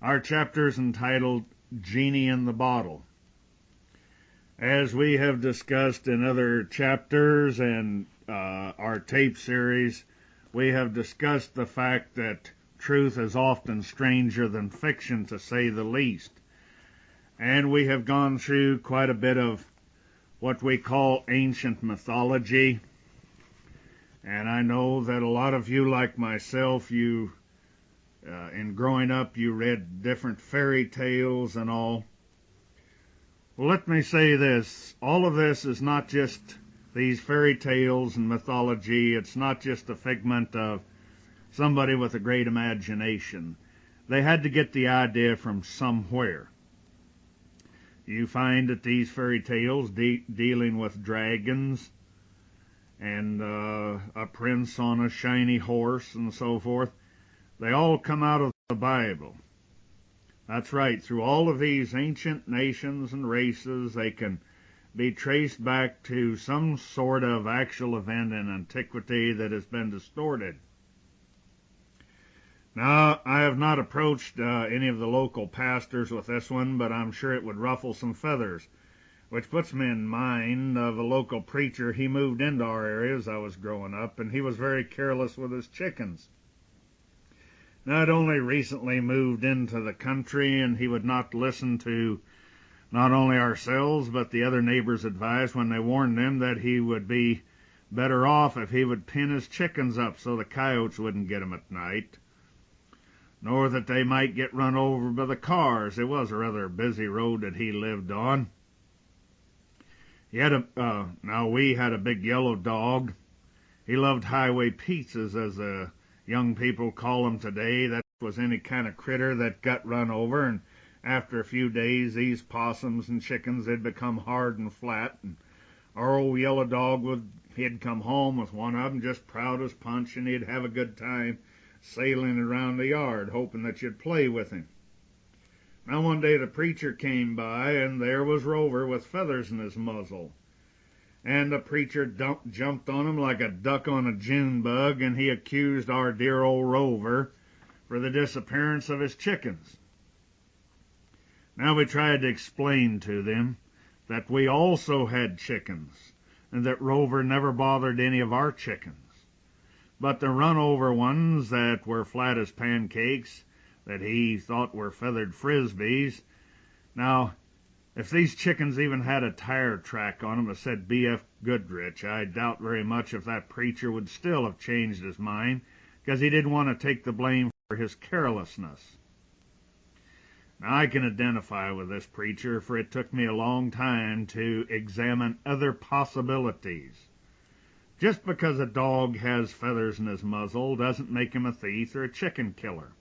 Our chapter is entitled Genie in the Bottle. As we have discussed in other chapters and our tape series, we have discussed the fact that truth is often stranger than fiction, to say the least. And we have gone through quite a bit of what we call ancient mythology. And I know that a lot of you, like myself, in growing up, you read different fairy tales and all. Well, let me say this. All of this is not just these fairy tales and mythology. It's not just a figment of somebody with a great imagination. They had to get the idea from somewhere. You find that these fairy tales dealing with dragons and a prince on a shiny horse and so forth, they all come out of the Bible. That's right. Through all of these ancient nations and races, they can be traced back to some sort of actual event in antiquity that has been distorted. Now, I have not approached any of the local pastors with this one, but I'm sure it would ruffle some feathers, which puts me in mind of a local preacher. He moved into our area as I was growing up, and he was very careless with his chickens. Not only recently moved into the country, and he would not listen to not only ourselves, but the other neighbors' advice when they warned him that he would be better off if he would pin his chickens up so the coyotes wouldn't get him at night, nor that they might get run over by the cars. It was a rather busy road that he lived on. We had a big yellow dog. He loved highway pizzas, as the young people call them today. That was any kind of critter that got run over, and after a few days, these possums and chickens had become hard and flat, and our old yellow dog he'd come home with one of them just proud as punch, and he'd have a good time sailing around the yard, hoping that you'd play with him. Now one day the preacher came by, and there was Rover with feathers in his muzzle. And the preacher jumped on him like a duck on a June bug, and he accused our dear old Rover for the disappearance of his chickens. Now we tried to explain to them that we also had chickens, and that Rover never bothered any of our chickens. But the run-over ones that were flat as pancakes, that he thought were feathered frisbees. Now, if these chickens even had a tire track on them that said B.F. Goodrich, I doubt very much if that preacher would still have changed his mind, because he didn't want to take the blame for his carelessness. Now, I can identify with this preacher, for it took me a long time to examine other possibilities. Just because a dog has feathers in his muzzle doesn't make him a thief or a chicken killer.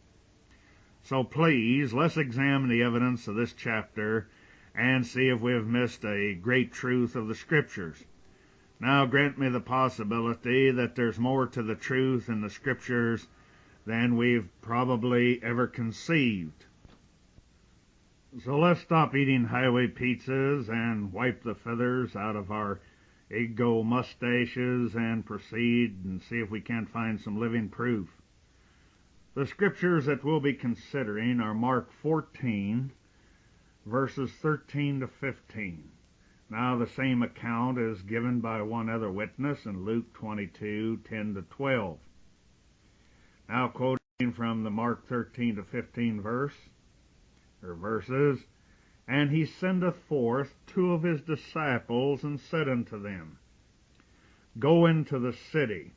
So please, let's examine the evidence of this chapter and see if we have missed a great truth of the Scriptures. Now grant me the possibility that there's more to the truth in the Scriptures than we've probably ever conceived. So let's stop eating highway pizzas and wipe the feathers out of our ego mustaches and proceed and see if we can't find some living proof. The Scriptures that we'll be considering are Mark 14, verses 13 to 15. Now the same account is given by one other witness in Luke 22, 10 to 12. Now quoting from the Mark 13 to 15 verses, "And he sendeth forth 2 of his disciples, and said unto them, Go into the city,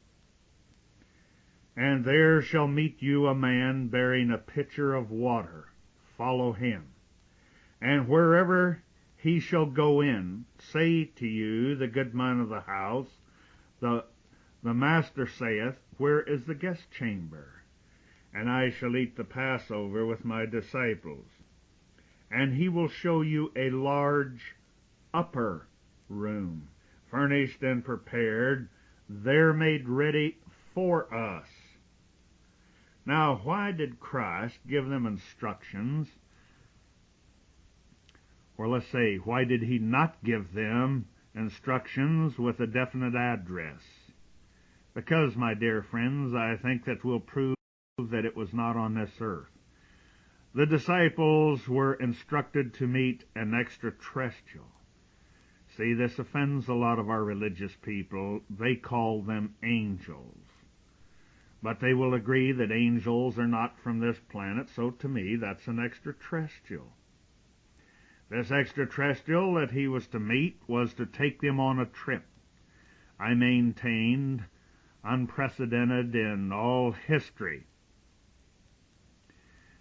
and there shall meet you a man bearing a pitcher of water. Follow him. And wherever he shall go in, say to you, the good man of the house, the master saith, Where is the guest chamber? And I shall eat the Passover with my disciples. And he will show you a large upper room, furnished and prepared, there made ready for us." Now, why did Christ give them instructions? Or let's say, why did he not give them instructions with a definite address? Because, my dear friends, I think that will prove that it was not on this earth. The disciples were instructed to meet an extraterrestrial. See, this offends a lot of our religious people. They call them angels. But they will agree that angels are not from this planet, so to me that's an extraterrestrial. This extraterrestrial that he was to meet was to take them on a trip. I maintained unprecedented in all history.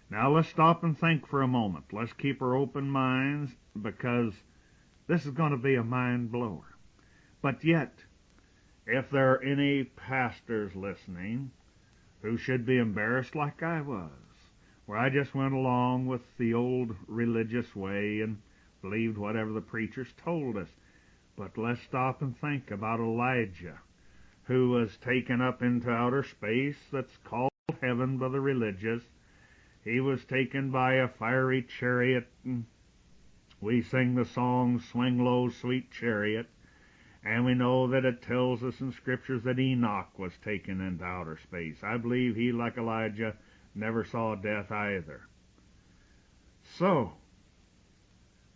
Now let's stop and think for a moment. Let's keep our open minds, because this is going to be a mind blower. But yet, if there are any pastors listening who should be embarrassed like I was, where I just went along with the old religious way and believed whatever the preachers told us. But let's stop and think about Elijah, who was taken up into outer space that's called heaven by the religious. He was taken by a fiery chariot, and we sing the song, "Swing Low, Sweet Chariot," and we know that it tells us in scriptures that Enoch was taken into outer space. I believe he, like Elijah, never saw death either. So,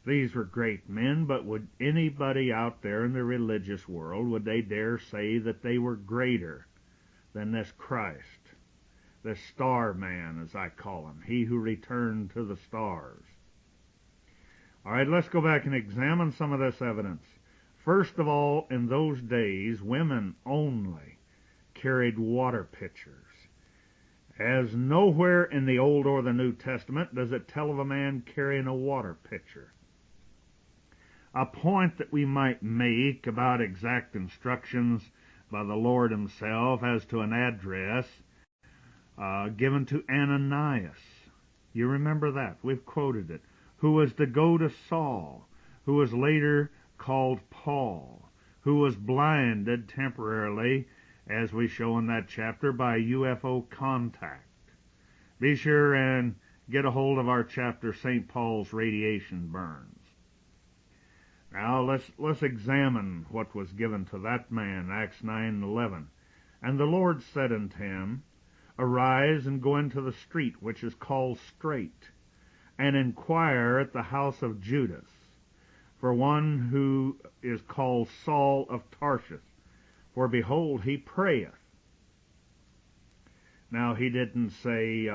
these were great men, but would anybody out there in the religious world, would they dare say that they were greater than this Christ, this star man, as I call him, he who returned to the stars? All right, let's go back and examine some of this evidence. First of all, in those days, women only carried water pitchers, as nowhere in the Old or the New Testament does it tell of a man carrying a water pitcher. A point that we might make about exact instructions by the Lord himself as to an address given to Ananias. You remember that. We've quoted it. Who was to go to Saul, who was later called Paul, who was blinded temporarily, as we show in that chapter, by UFO contact. Be sure and get a hold of our chapter, St. Paul's Radiation Burns. Now let's examine what was given to that man, Acts 9:11. And the Lord said unto him, Arise and go into the street which is called Straight, and inquire at the house of Judas, for one who is called Saul of Tarsus, for behold, he prayeth. Now he didn't say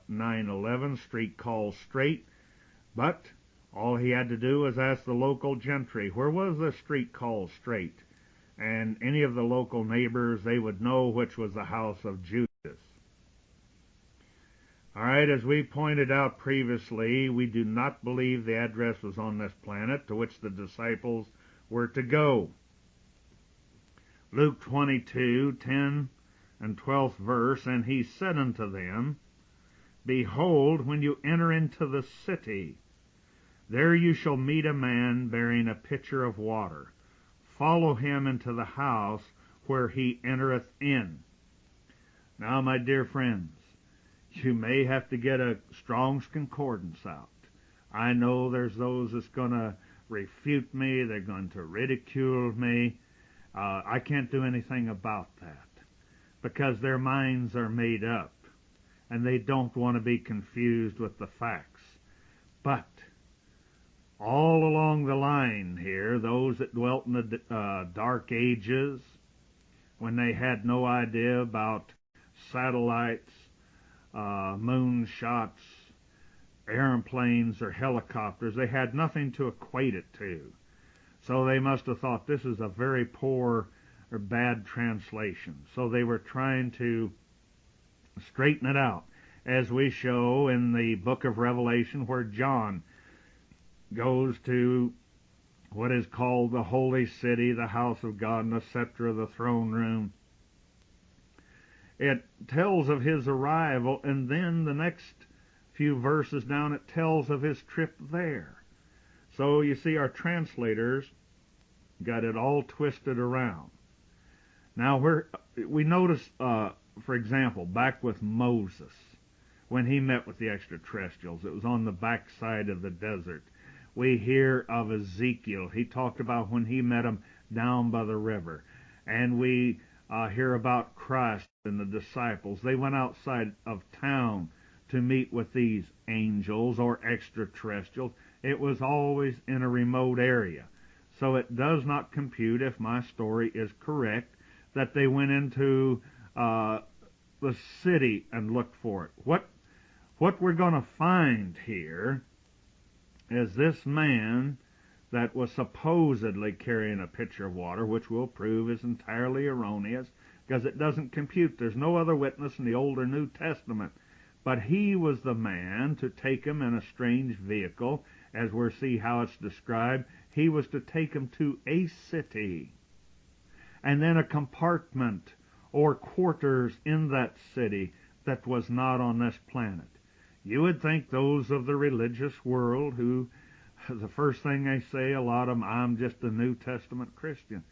9:11, street called Straight, but all he had to do was ask the local gentry, where was the street called Straight? And any of the local neighbors, they would know which was the house of Judas. All right, as we pointed out previously, we do not believe the address was on this planet to which the disciples were to go. Luke 22:10 and 12th verse, And he said unto them, Behold, when you enter into the city, there you shall meet a man bearing a pitcher of water. Follow him into the house where he entereth in. Now, my dear friends, you may have to get a Strong's Concordance out. I know there's those that's going to refute me. They're going to ridicule me. I can't do anything about that, because their minds are made up, and they don't want to be confused with the facts. But all along the line here, those that dwelt in the dark ages, when they had no idea about satellites, moonshots, airplanes, or helicopters, they had nothing to equate it to. So they must have thought this is a very poor or bad translation. So they were trying to straighten it out, as we show in the book of Revelation, where John goes to what is called the holy city, the house of God, and the scepter of the throne room. It tells of his arrival, and then the next few verses down it tells of his trip there. So you see, our translators got it all twisted around. Now we notice, for example, back with Moses, when he met with the extraterrestrials, it was on the backside of the desert. We hear of Ezekiel. He talked about when he met him down by the river. And we hear about Christ and the disciples. They went outside of town to meet with these angels or extraterrestrials. It was always in a remote area. So it does not compute, if my story is correct, that they went into the city and looked for it. What we're going to find here is this man that was supposedly carrying a pitcher of water, which we'll prove is entirely erroneous, because it doesn't compute. There's no other witness in the Old or New Testament. But he was the man to take him in a strange vehicle, as we'll see how it's described. He was to take him to a city, and then a compartment or quarters in that city that was not on this planet. You would think those of the religious world who, the first thing they say, a lot of them, I'm just a New Testament Christian.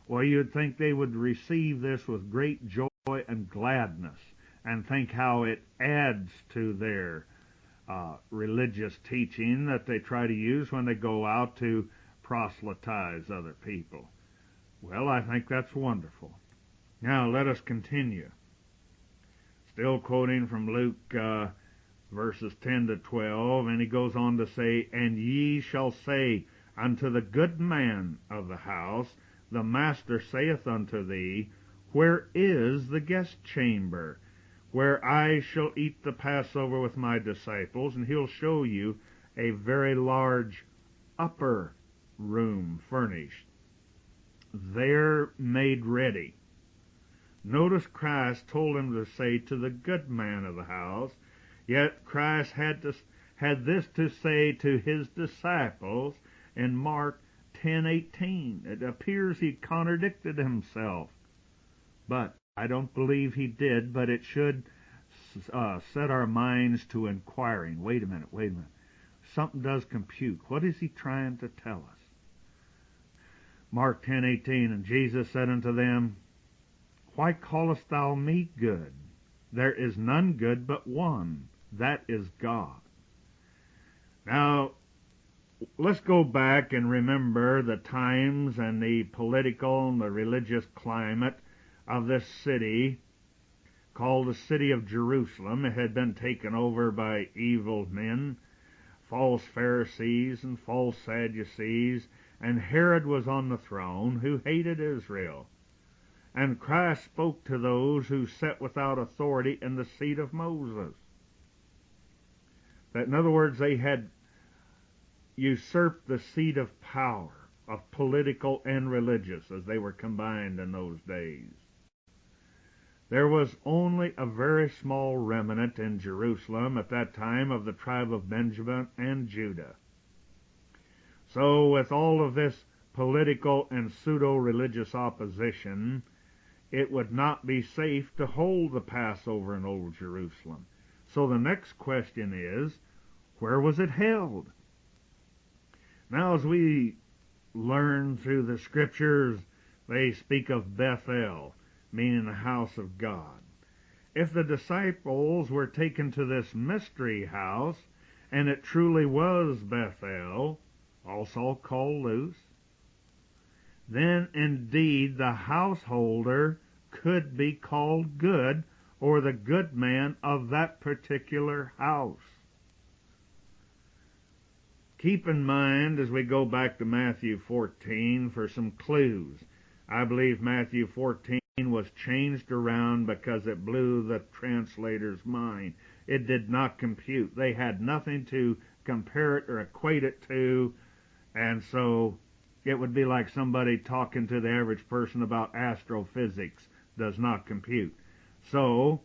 Well, you'd think they would receive this with great joy and gladness and think how it adds to their religious teaching that they try to use when they go out to proselytize other people. Well, I think that's wonderful. Now, let us continue. Still quoting from Luke verses 10 to 12, and he goes on to say, And ye shall say unto the good man of the house, The master saith unto thee, Where is the guest chamber, where I shall eat the Passover with my disciples? And he'll show you a very large upper room furnished, there made ready. Notice Christ told him to say to the good man of the house, yet Christ had this to say to his disciples in Mark 10:18. It appears he contradicted himself, but I don't believe he did, but it should set our minds to inquiring. Wait a minute. Something does compute. What is he trying to tell us? Mark 10:18, And Jesus said unto them, Why callest thou me good? There is none good but one, that is God. Now, let's go back and remember the times and the political and the religious climate of this city called the city of Jerusalem. It had been taken over by evil men, false Pharisees and false Sadducees, and Herod was on the throne, who hated Israel. And Christ spoke to those who sat without authority in the seat of Moses. That, in other words, they had usurped the seat of power, of political and religious, as they were combined in those days. There was only a very small remnant in Jerusalem at that time of the tribe of Benjamin and Judah. So with all of this political and pseudo-religious opposition, it would not be safe to hold the Passover in Old Jerusalem. So the next question is, where was it held? Now, as we learn through the Scriptures, they speak of Bethel, meaning the house of God. If the disciples were taken to this mystery house, and it truly was Bethel, also called Luz, then indeed the householder could be called good, or the good man of that particular house. Keep in mind as we go back to Matthew 14 for some clues. I believe Matthew 14 was changed around because it blew the translator's mind. It did not compute. They had nothing to compare it or equate it to, and so it would be like somebody talking to the average person about astrophysics. Does not compute. So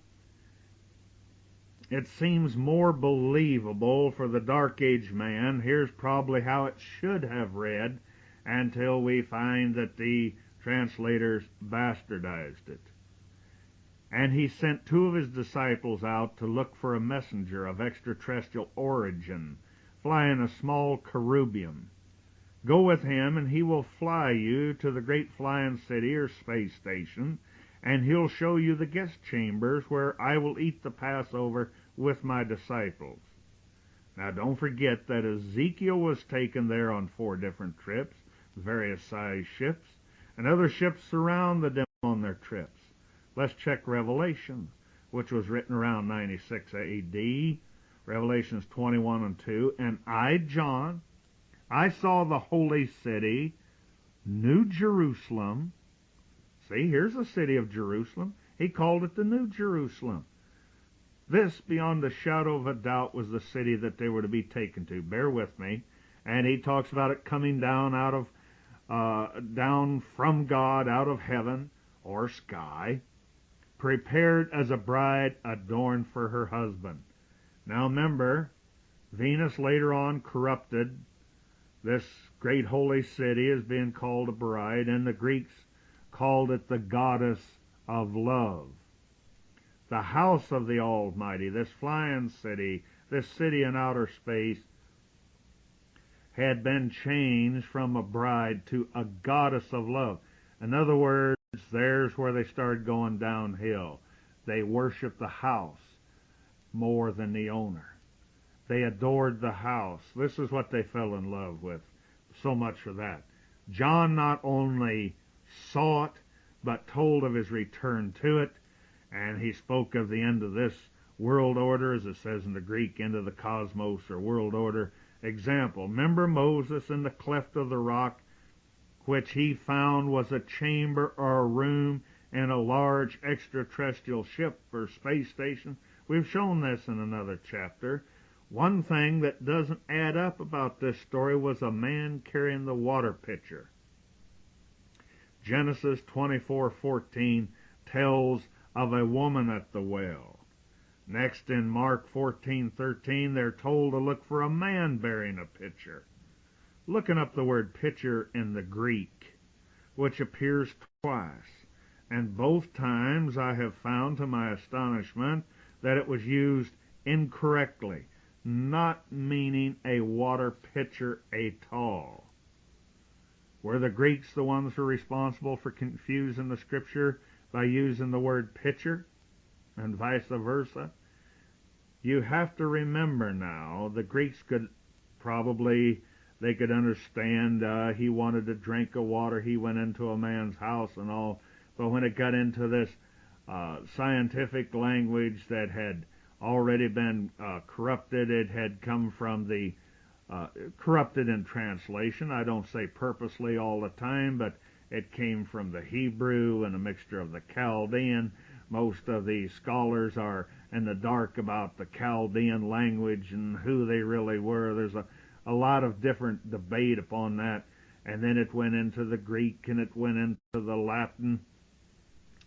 it seems more believable for the Dark Age man. Here's probably how it should have read until we find that the translators bastardized it. And he sent two of his disciples out to look for a messenger of extraterrestrial origin, flying a small cherubium. Go with him, and he will fly you to the great flying city or space station, and he'll show you the guest chambers where I will eat the Passover with my disciples. Now, don't forget that Ezekiel was taken there on 4 different trips, various size ships, and other ships surrounded them on their trips. Let's check Revelation. which was written around 96 A.D., Revelations 21 and 2. And I, John, I saw the holy city, New Jerusalem. See, here's the city of Jerusalem. He called it the New Jerusalem. This, beyond a shadow of a doubt, was the city that they were to be taken to. Bear with me. And he talks about it coming down down from God, out of heaven or sky, prepared as a bride adorned for her husband. Now remember, Venus later on corrupted this great holy city as being called a bride, and the Greeks called it the goddess of love. The house of the Almighty, this flying city, this city in outer space, had been changed from a bride to a goddess of love. In other words, there's where they started going downhill. They worshiped the house more than the owner. They adored the house. This is what they fell in love with. So much for that. John not only saw it, but told of his return to it, and he spoke of the end of this world order, as it says in the Greek, end of the cosmos or world order. Example, remember Moses in the cleft of the rock, which he found was a chamber or a room in a large extraterrestrial ship or space station? We've shown this in another chapter. One thing that doesn't add up about this story was a man carrying the water pitcher. Genesis 24:14 tells of a woman at the well. Next, in Mark 14:13, they're told to look for a man bearing a pitcher. Looking up the word pitcher in the Greek, which appears twice, and both times I have found to my astonishment that it was used incorrectly, not meaning a water pitcher at all. Were the Greeks the ones who were responsible for confusing the Scripture by using the word pitcher, and vice versa? You have to remember now, the Greeks could they could understand he wanted to drink of water, he went into a man's house and all, but when it got into this scientific language that had already been corrupted, it had come from the corrupted in translation. I don't say purposely all the time, but it came from the Hebrew and a mixture of the Chaldean. Most of the scholars are in the dark about the Chaldean language and who they really were. There's a lot of different debate upon that. And then it went into the Greek and it went into the Latin.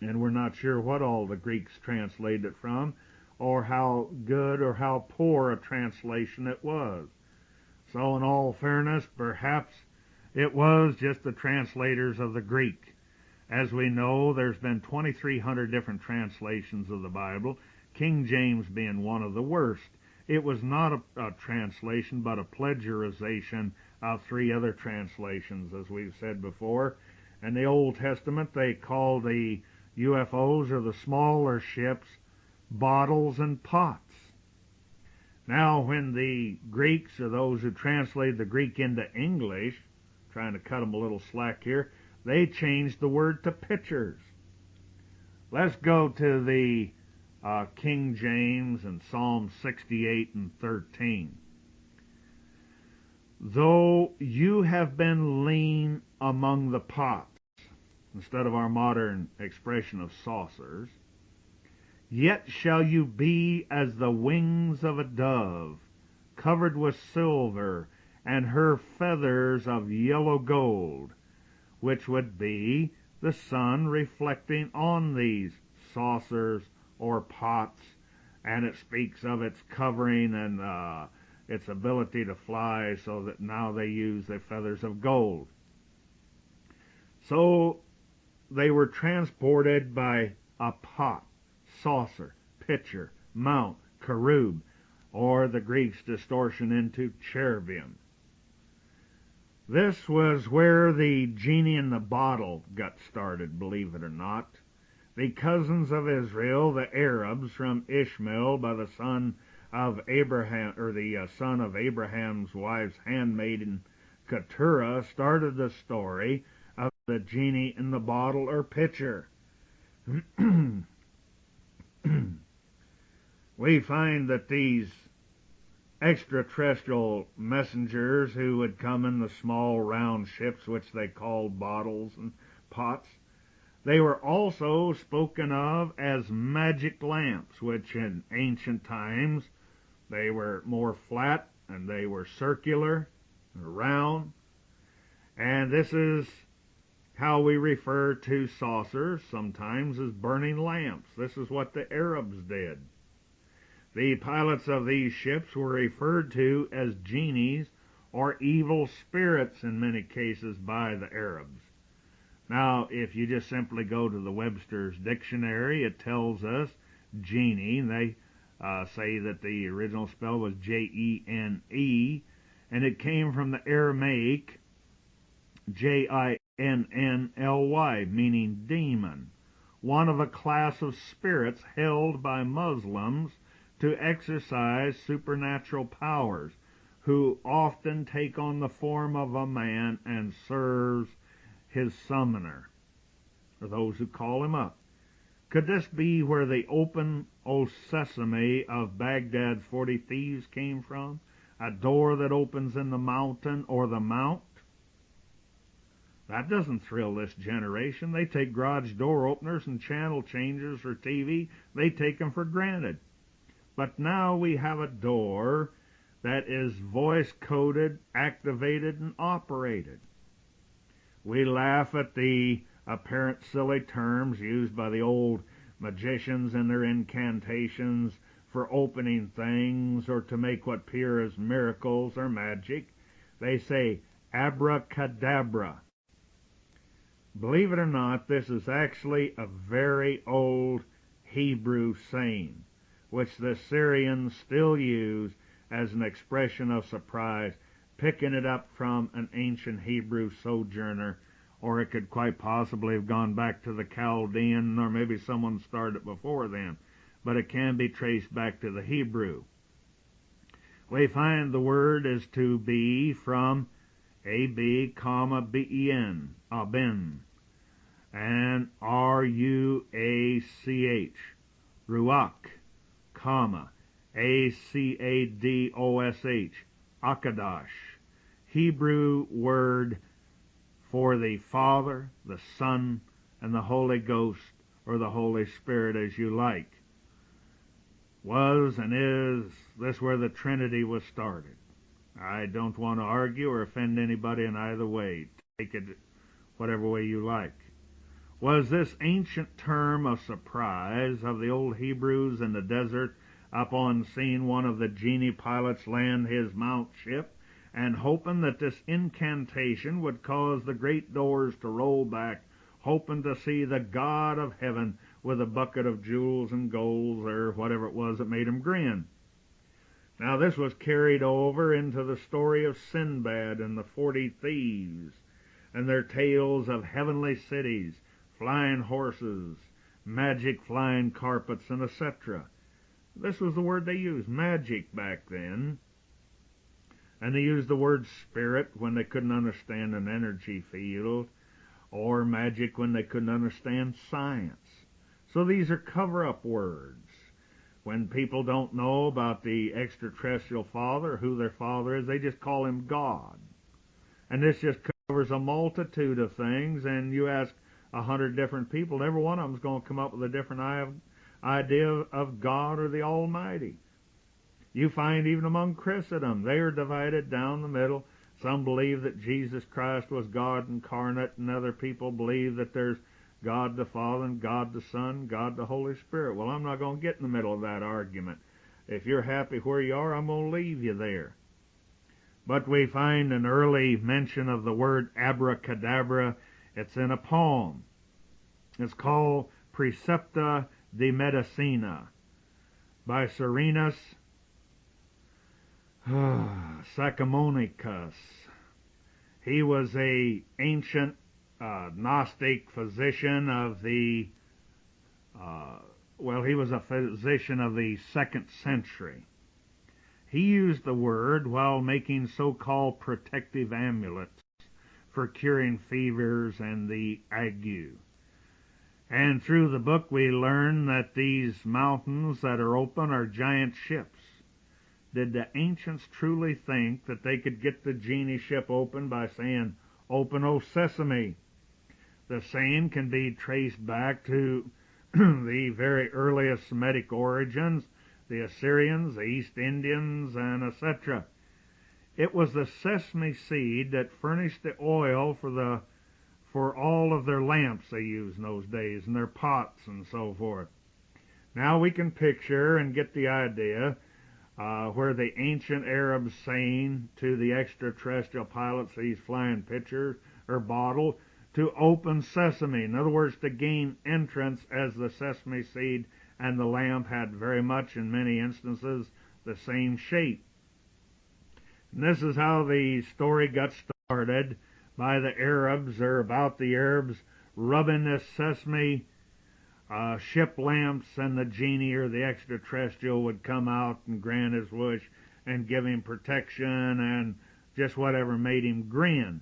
And we're not sure what all the Greeks translated it from, or how good or how poor a translation it was. So in all fairness, perhaps it was just the translators of the Greek. As we know, there's been 2,300 different translations of the Bible, King James being one of the worst. It was not a translation, but a plagiarization of 3 other translations, as we've said before. In the Old Testament, they called the UFOs, or the smaller ships, bottles and pots. Now, when the Greeks, or those who translated the Greek into English, trying to cut them a little slack here, they changed the word to pitchers. Let's go to the King James and Psalm 68 and 13. Though you have been lean among the pots, instead of our modern expression of saucers, yet shall you be as the wings of a dove, covered with silver, and her feathers of yellow gold, which would be the sun reflecting on these saucers or pots, and it speaks of its covering and its ability to fly, so that now they use the feathers of gold. So they were transported by a pot, saucer, pitcher, mount, cherub, or the Greeks' distortion into cherubim. This was where the genie in the bottle got started, believe it or not. The cousins of Israel, the Arabs from Ishmael by the son of Abraham, or the son of Abraham's wife's handmaiden Keturah, started the story of the genie in the bottle or pitcher. We find that these extraterrestrial messengers who would come in the small round ships, which they called bottles and pots, they were also spoken of as magic lamps, which in ancient times they were more flat and they were circular, round, and this is how we refer to saucers sometimes as burning lamps. This is what the Arabs did. The pilots of these ships were referred to as genies or evil spirits in many cases by the Arabs. Now, if you just simply go to the Webster's dictionary, it tells us genie. They say that the original spell was Jenne, and it came from the Aramaic Jinnly, meaning demon, one of a class of spirits held by Muslims to exercise supernatural powers, who often take on the form of a man and serves his summoner, or those who call him up. Could this be where the open, O Sesame of Baghdad's 40 Thieves came from? A door that opens in the mountain or the mount? That doesn't thrill this generation. They take garage door openers and channel changers for TV. They take them for granted. But now we have a door that is voice-coded, activated, and operated. We laugh at the apparent silly terms used by the old magicians in their incantations for opening things or to make what appear as miracles or magic. They say abracadabra. Believe it or not, this is actually a very old Hebrew saying, which the Syrians still use as an expression of surprise, picking it up from an ancient Hebrew sojourner, or it could quite possibly have gone back to the Chaldean, or maybe someone started before them, but it can be traced back to the Hebrew. We find the word is to be from A-B, B-E-N, Aben, and R-U-A-C-H, Ruach, comma, A-C-A-D-O-S-H, Akadash, Hebrew word for the Father, the Son, and the Holy Ghost, or the Holy Spirit, as you like. Was and is this where the Trinity was started? I don't want to argue or offend anybody in either way. Take it whatever way you like. Was this ancient term a surprise of the old Hebrews in the desert upon seeing one of the genie pilots land his mount ship and hoping that this incantation would cause the great doors to roll back, hoping to see the God of heaven with a bucket of jewels and gold or whatever it was that made him grin? Now this was carried over into the story of Sinbad and the 40 Thieves and their tales of heavenly cities, flying horses, magic flying carpets, and etc. This was the word they used, magic, back then. And they used the word spirit when they couldn't understand an energy field, or magic when they couldn't understand science. So these are cover-up words. When people don't know about the extraterrestrial father, who their father is, they just call him God. And this just covers a multitude of things, and you ask 100 different people, every one of them is going to come up with a different idea of God or the Almighty. You find even among Christendom, they are divided down the middle. Some believe that Jesus Christ was God incarnate, and other people believe that there's God the Father and God the Son, God the Holy Spirit. Well, I'm not going to get in the middle of that argument. If you're happy where you are, I'm going to leave you there. But we find an early mention of the word abracadabra. It's in a poem. It's called Precepta de Medicina by Serenus Sacramonicus. He was a ancient Gnostic physician of the, he was a physician of the 2nd century. He used the word while making so-called protective amulets for curing fevers and the ague. And through the book we learn that these mountains that are open are giant ships. Did the ancients truly think that they could get the Genie ship open by saying, "Open, O Sesame"? The same can be traced back to the very earliest Semitic origins, the Assyrians, the East Indians, and etc. It was the sesame seed that furnished the oil for all of their lamps they used in those days, and their pots and so forth. Now we can picture and get the idea where the ancient Arabs saying to the extraterrestrial pilots, these flying pitchers or bottle, to open sesame. In other words, to gain entrance, as the sesame seed and the lamp had very much, in many instances, the same shape. And this is how the story got started, by the Arabs, or about the Arabs, rubbing this sesame ship lamps, and the Genie or the extraterrestrial would come out and grant his wish and give him protection and just whatever made him grin.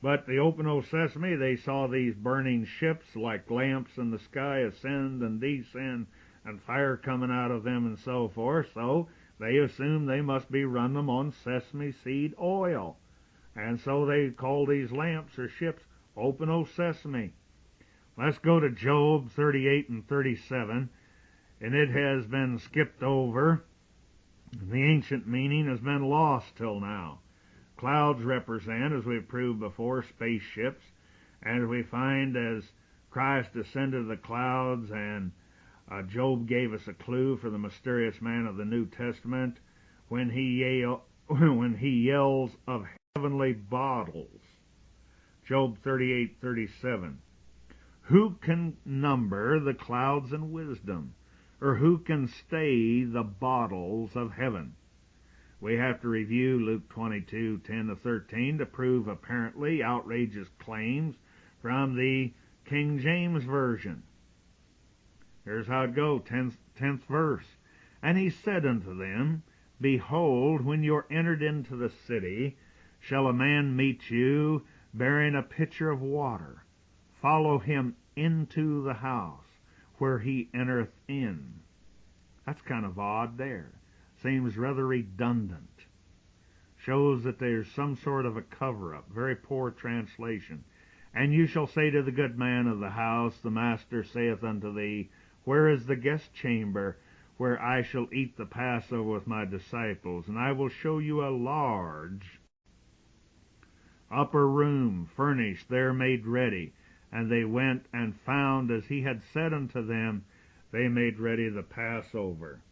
But the open O Sesame, they saw these burning ships like lamps in the sky ascend and descend, and fire coming out of them and so forth, so they assumed they must be run them on sesame seed oil. And so they call these lamps or ships Open O Sesame. Let's go to Job 38 and 37, and it has been skipped over. The ancient meaning has been lost till now. Clouds represent, as we've proved before, spaceships, and we find as Christ descended the clouds, and Job gave us a clue for the mysterious man of the New Testament when he yells of heavenly bottles. Job 38:37. Who can number the clouds in wisdom, or who can stay the bottles of heaven? We have to review Luke 22:10-13 to prove apparently outrageous claims from the King James Version. Here's how it goes, 10th verse. And he said unto them, Behold, when you are entered into the city, shall a man meet you, bearing a pitcher of water. Follow him into the house, where he entereth in. That's kind of odd there. Seems rather redundant. Shows that there's some sort of a cover-up. Very poor translation. And you shall say to the good man of the house, the master saith unto thee, Where is the guest chamber, where I shall eat the Passover with my disciples? And I will show you a large upper room, furnished, there made ready. And they went and found as he had said unto them, they made ready the Passover.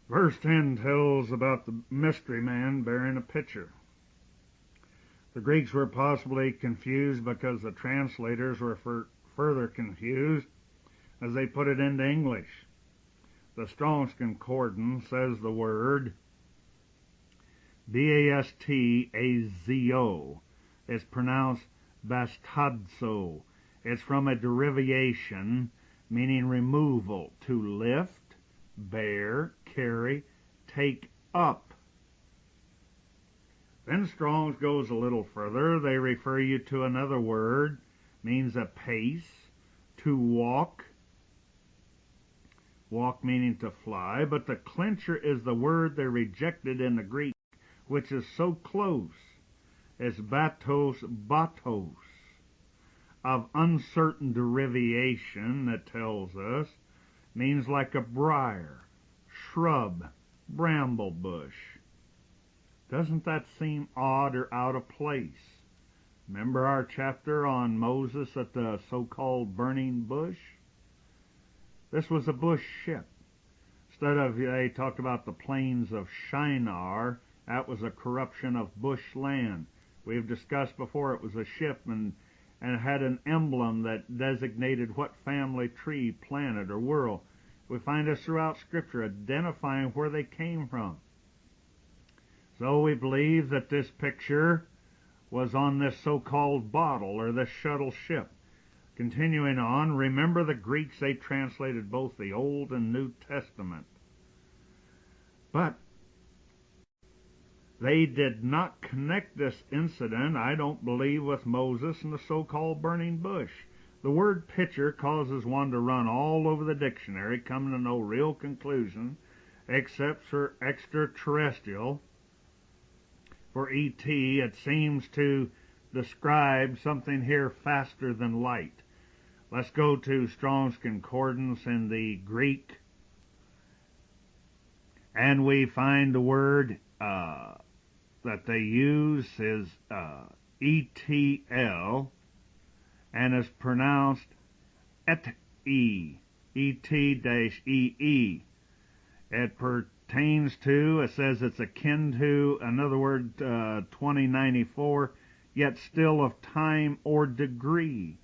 Verse 10 tells about the mystery man bearing a pitcher. The Greeks were possibly confused because the translators were further confused as they put it into English. The Strong's Concordance says the word bastazo is pronounced bastadzo. It's from a derivation meaning removal, to lift, bear, carry, take up. Then Strong's goes a little further. They refer you to another word, means a pace, to walk, walk meaning to fly, but the clincher is the word they rejected in the Greek, which is so close. It's batos, of uncertain derivation that tells us, means like a briar, shrub, bramble bush. Doesn't that seem odd or out of place? Remember our chapter on Moses at the so-called burning bush? This was a bush ship. Instead of, they talked about the plains of Shinar, that was a corruption of bush land. We've discussed before it was a ship and it had an emblem that designated what family, tree, planet, or world. We find this throughout Scripture, identifying where they came from. So we believe that this picture was on this so-called bottle, or this shuttle ship. Continuing on, remember the Greeks, they translated both the Old and New Testament. But they did not connect this incident, I don't believe, with Moses and the so-called burning bush. The word pitcher causes one to run all over the dictionary, coming to no real conclusion, except for extraterrestrial. For ET, it seems to describe something here faster than light. Let's go to Strong's Concordance in the Greek, and we find the word that they use is ETL, and is pronounced et-e, et-ee. It pertains to, it says it's akin to, another word, 2094, yet still of time or degree.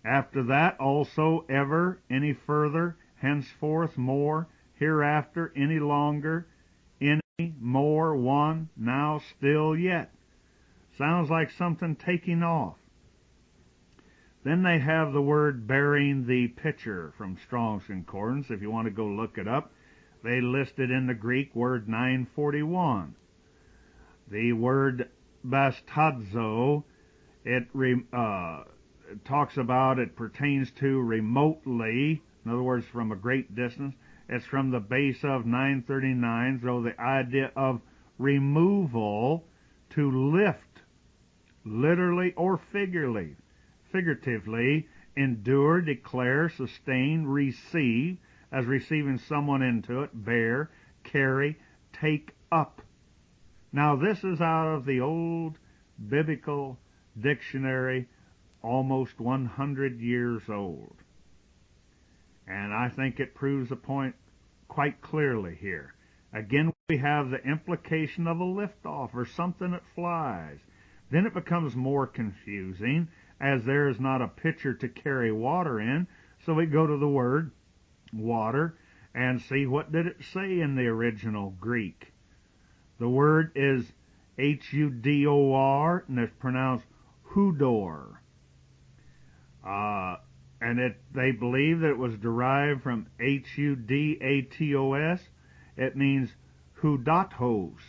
After that also, ever, any further, henceforth, more, hereafter, any longer, any, more, one, now, still, yet. Sounds like something taking off. Then they have the word bearing the pitcher from Strong's Concordance. If you want to go look it up, they list it in the Greek word 941. The word bastadzo, it talks about, it pertains to remotely, in other words, from a great distance. It's from the base of 939, so the idea of removal, to lift, literally or figuratively, endure, declare, sustain, receive, as receiving someone into it, bear, carry, take up. Now this is out of the old biblical dictionary, almost 100 years old. And I think it proves a point quite clearly here. Again, we have the implication of a liftoff or something that flies. Then it becomes more confusing, as there is not a pitcher to carry water in. So we go to the word water and see what did it say in the original Greek. The word is H-U-D-O-R, and it's pronounced hudor. And they believe that it was derived from H-U-D-A-T-O-S. It means hudatos,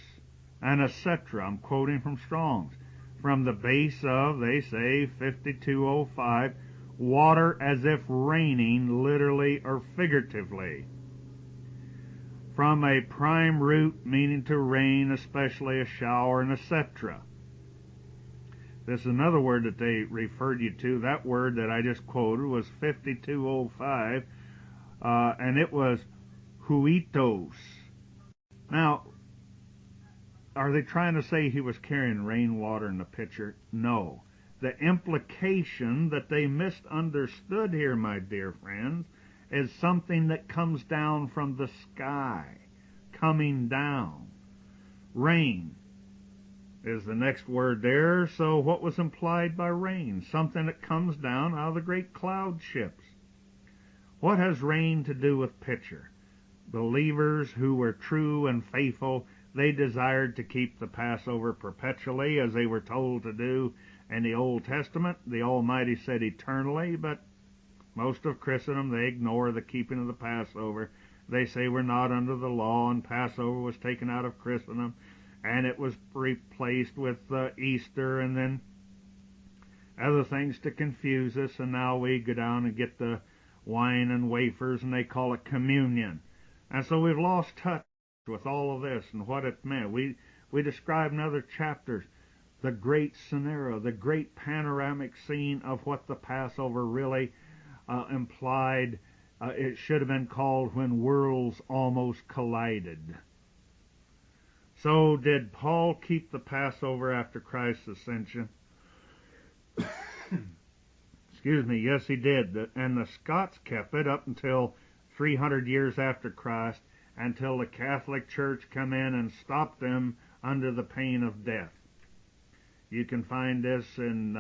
and etc. I'm quoting from Strong's. From the base of, they say, 5205, water as if raining, literally or figuratively. From a prime root, meaning to rain, especially a shower, and etc. This is another word that they referred you to. That word that I just quoted was 5205, and it was huitos. Now, are they trying to say he was carrying rainwater in the pitcher? No. The implication that they misunderstood here, my dear friends, is something that comes down from the sky. Coming down. Rain is the next word there. So what was implied by rain? Something that comes down out of the great cloud ships. What has rain to do with pitcher? Believers who were true and faithful, they desired to keep the Passover perpetually, as they were told to do in the Old Testament. The Almighty said eternally, but most of Christendom, they ignore the keeping of the Passover. They say we're not under the law, and Passover was taken out of Christendom, and it was replaced with Easter, and then other things to confuse us, and now we go down and get the wine and wafers, and they call it communion. And so we've lost touch with all of this and what it meant. We describe in other chapters the great scenario, the great panoramic scene of what the Passover really implied. It should have been called when worlds almost collided. So did Paul keep the Passover after Christ's ascension? Excuse me, yes he did. And the Scots kept it up until 300 years after Christ, until the Catholic Church come in and stopped them under the pain of death. You can find this in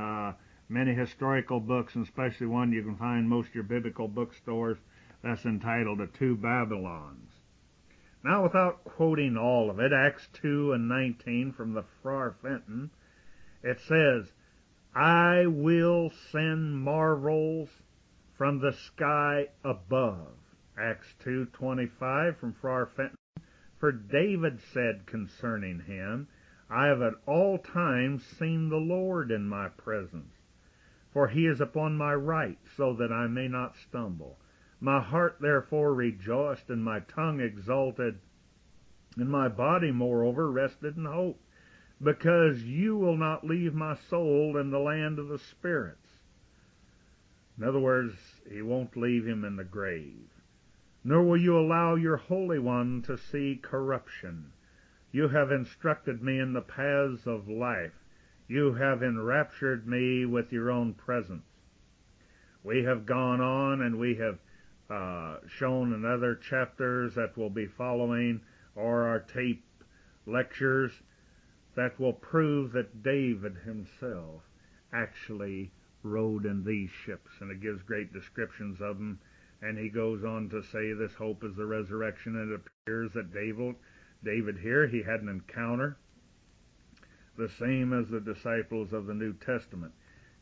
many historical books, and especially one you can find in most of your biblical bookstores, that's entitled The Two Babylons. Now, without quoting all of it, Acts 2 and 19 from the Friar Fenton, it says, I will send marvels from the sky above. Acts 2:25 from Friar Fenton, for David said concerning him, I have at all times seen the Lord in my presence. For he is upon my right, so that I may not stumble. My heart therefore rejoiced, and my tongue exulted, and my body moreover rested in hope, because you will not leave my soul in the land of the spirits. In other words, he won't leave him in the grave. Nor will you allow your Holy One to see corruption. You have instructed me in the paths of life. You have enraptured me with your own presence. We have gone on, and we have shown in other chapters that will be following, or our tape lectures, that will prove that David himself actually rode in these ships, and it gives great descriptions of them. And he goes on to say this hope is the resurrection, and it appears that David here, he had an encounter, the same as the disciples of the New Testament.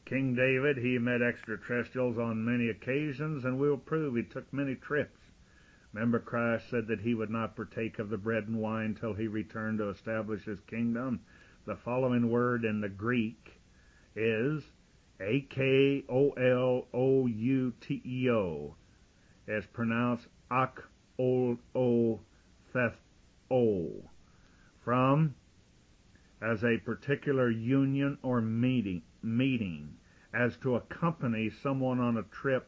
King David, he met extraterrestrials on many occasions, and we'll prove he took many trips. Remember, Christ said that he would not partake of the bread and wine till he returned to establish his kingdom. The following word in the Greek is akolouto. It's pronounced ak-o-o-theth-o, from as a particular union or meeting, as to accompany someone on a trip,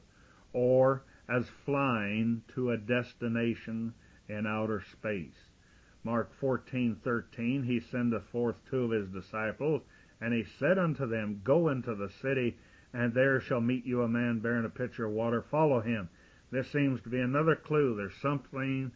or as flying to a destination in outer space. Mark 14:13, he sendeth forth two of his disciples, and he said unto them, Go into the city, and there shall meet you a man bearing a pitcher of water. Follow him. This seems to be another clue. There's something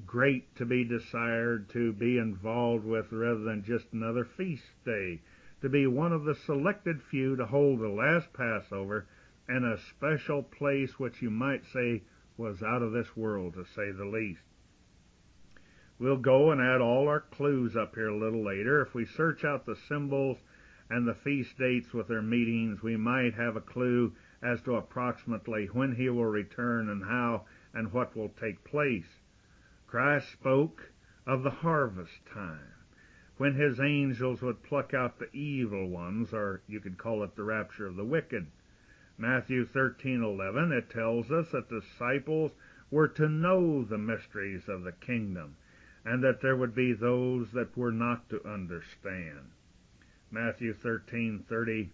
great to be desired to be involved with, rather than just another feast day, to be one of the selected few to hold the last Passover in a special place which you might say was out of this world, to say the least. We'll go and add all our clues up here a little later. If we search out the symbols and the feast dates with their meetings, we might have a clue as to approximately when he will return and how and what will take place. Christ spoke of the harvest time, when his angels would pluck out the evil ones, or you could call it the rapture of the wicked. Matthew 13:11, it tells us that the disciples were to know the mysteries of the kingdom, and that there would be those that were not to understand. Matthew 13:30,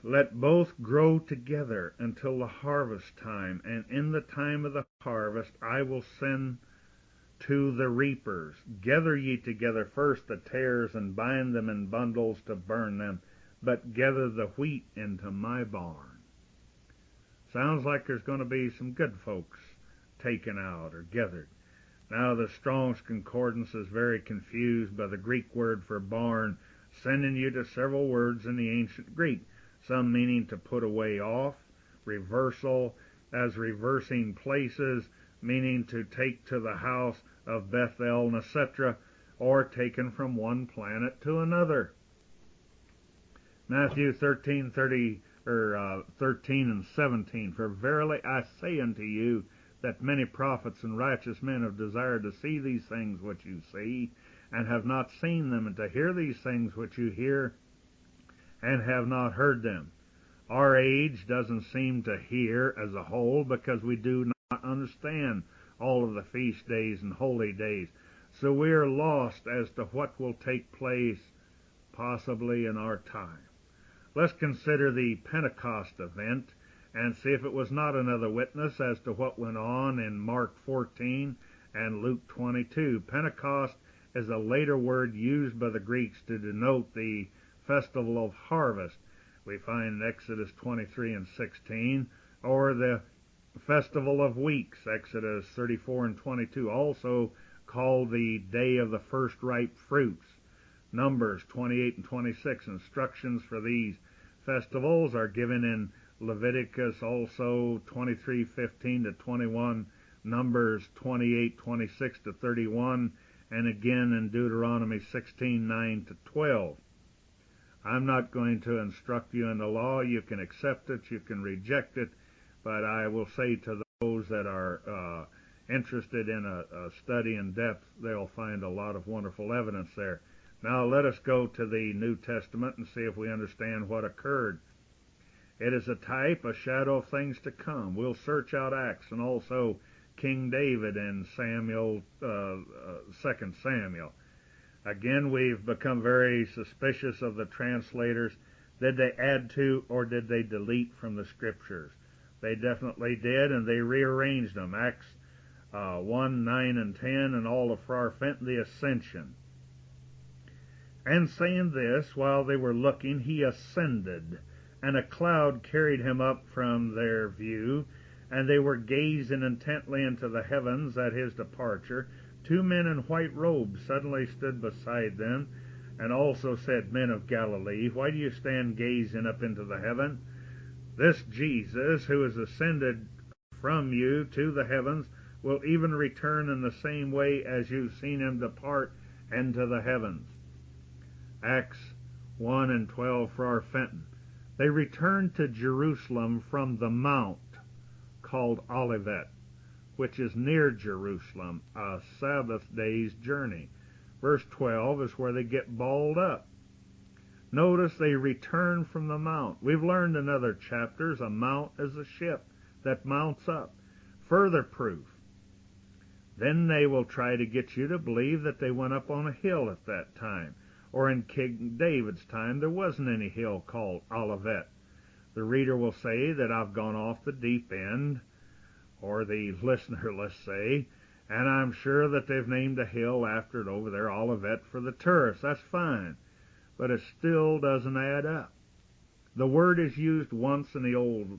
let both grow together until the harvest time, and in the time of the harvest I will send to the reapers. Gather ye together first the tares, and bind them in bundles to burn them, but gather the wheat into my barn. Sounds like there's going to be some good folks taken out or gathered. Now the Strong's Concordance is very confused by the Greek word for barn, sending you to several words in the ancient Greek, some meaning to put away off, reversal, as reversing places, meaning to take to the house of Bethel, etc., or taken from one planet to another. Matthew 13:13 and 17, for verily I say unto you, that many prophets and righteous men have desired to see these things which you see, and have not seen them, and to hear these things which you hear, and have not heard them. Our age doesn't seem to hear as a whole, because we do not understand all of the feast days and holy days. So we are lost as to what will take place possibly in our time. Let's consider the Pentecost event and see if it was not another witness as to what went on in Mark 14 and Luke 22. Pentecost is a later word used by the Greeks to denote the festival of harvest. We find in Exodus 23 and 16, or the festival of weeks, Exodus 34 and 22, also called the day of the first ripe fruits. Numbers 28 and 26. Instructions for these festivals are given in Leviticus also 23:15 to 21, Numbers 28:26 to 31, and again in Deuteronomy 16:9 to 12. I'm not going to instruct you in the law. You can accept it, you can reject it, but I will say to those that are interested in a study in depth, they'll find a lot of wonderful evidence there. Now let us go to the New Testament and see if we understand what occurred. It is a type, a shadow of things to come. We'll search out Acts and also King David and Samuel, 2 Samuel. Again, we've become very suspicious of the translators. Did they add to or did they delete from the scriptures? They definitely did, and they rearranged them. Acts 1, 9, and 10, and all of Friar Fenton, the Ascension. And saying this, while they were looking, he ascended, and a cloud carried him up from their view, and they were gazing intently into the heavens at his departure. Two men in white robes suddenly stood beside them, and also said, Men of Galilee, why do you stand gazing up into the heaven? This Jesus, who is ascended from you to the heavens, will even return in the same way as you've seen him depart into the heavens. Acts 1 and 12, Friar Fenton. They returned to Jerusalem from the mount called Olivet, which is near Jerusalem, a Sabbath day's journey. Verse 12 is where they get balled up. Notice they return from the mount. We've learned in other chapters a mount is a ship that mounts up. Further proof. Then they will try to get you to believe that they went up on a hill at that time. Or in King David's time, there wasn't any hill called Olivet. The reader will say that I've gone off the deep end, or the listener, let's say, and I'm sure that they've named a hill after it over there, Olivet, for the tourists. That's fine, but it still doesn't add up. The word is used once in the Old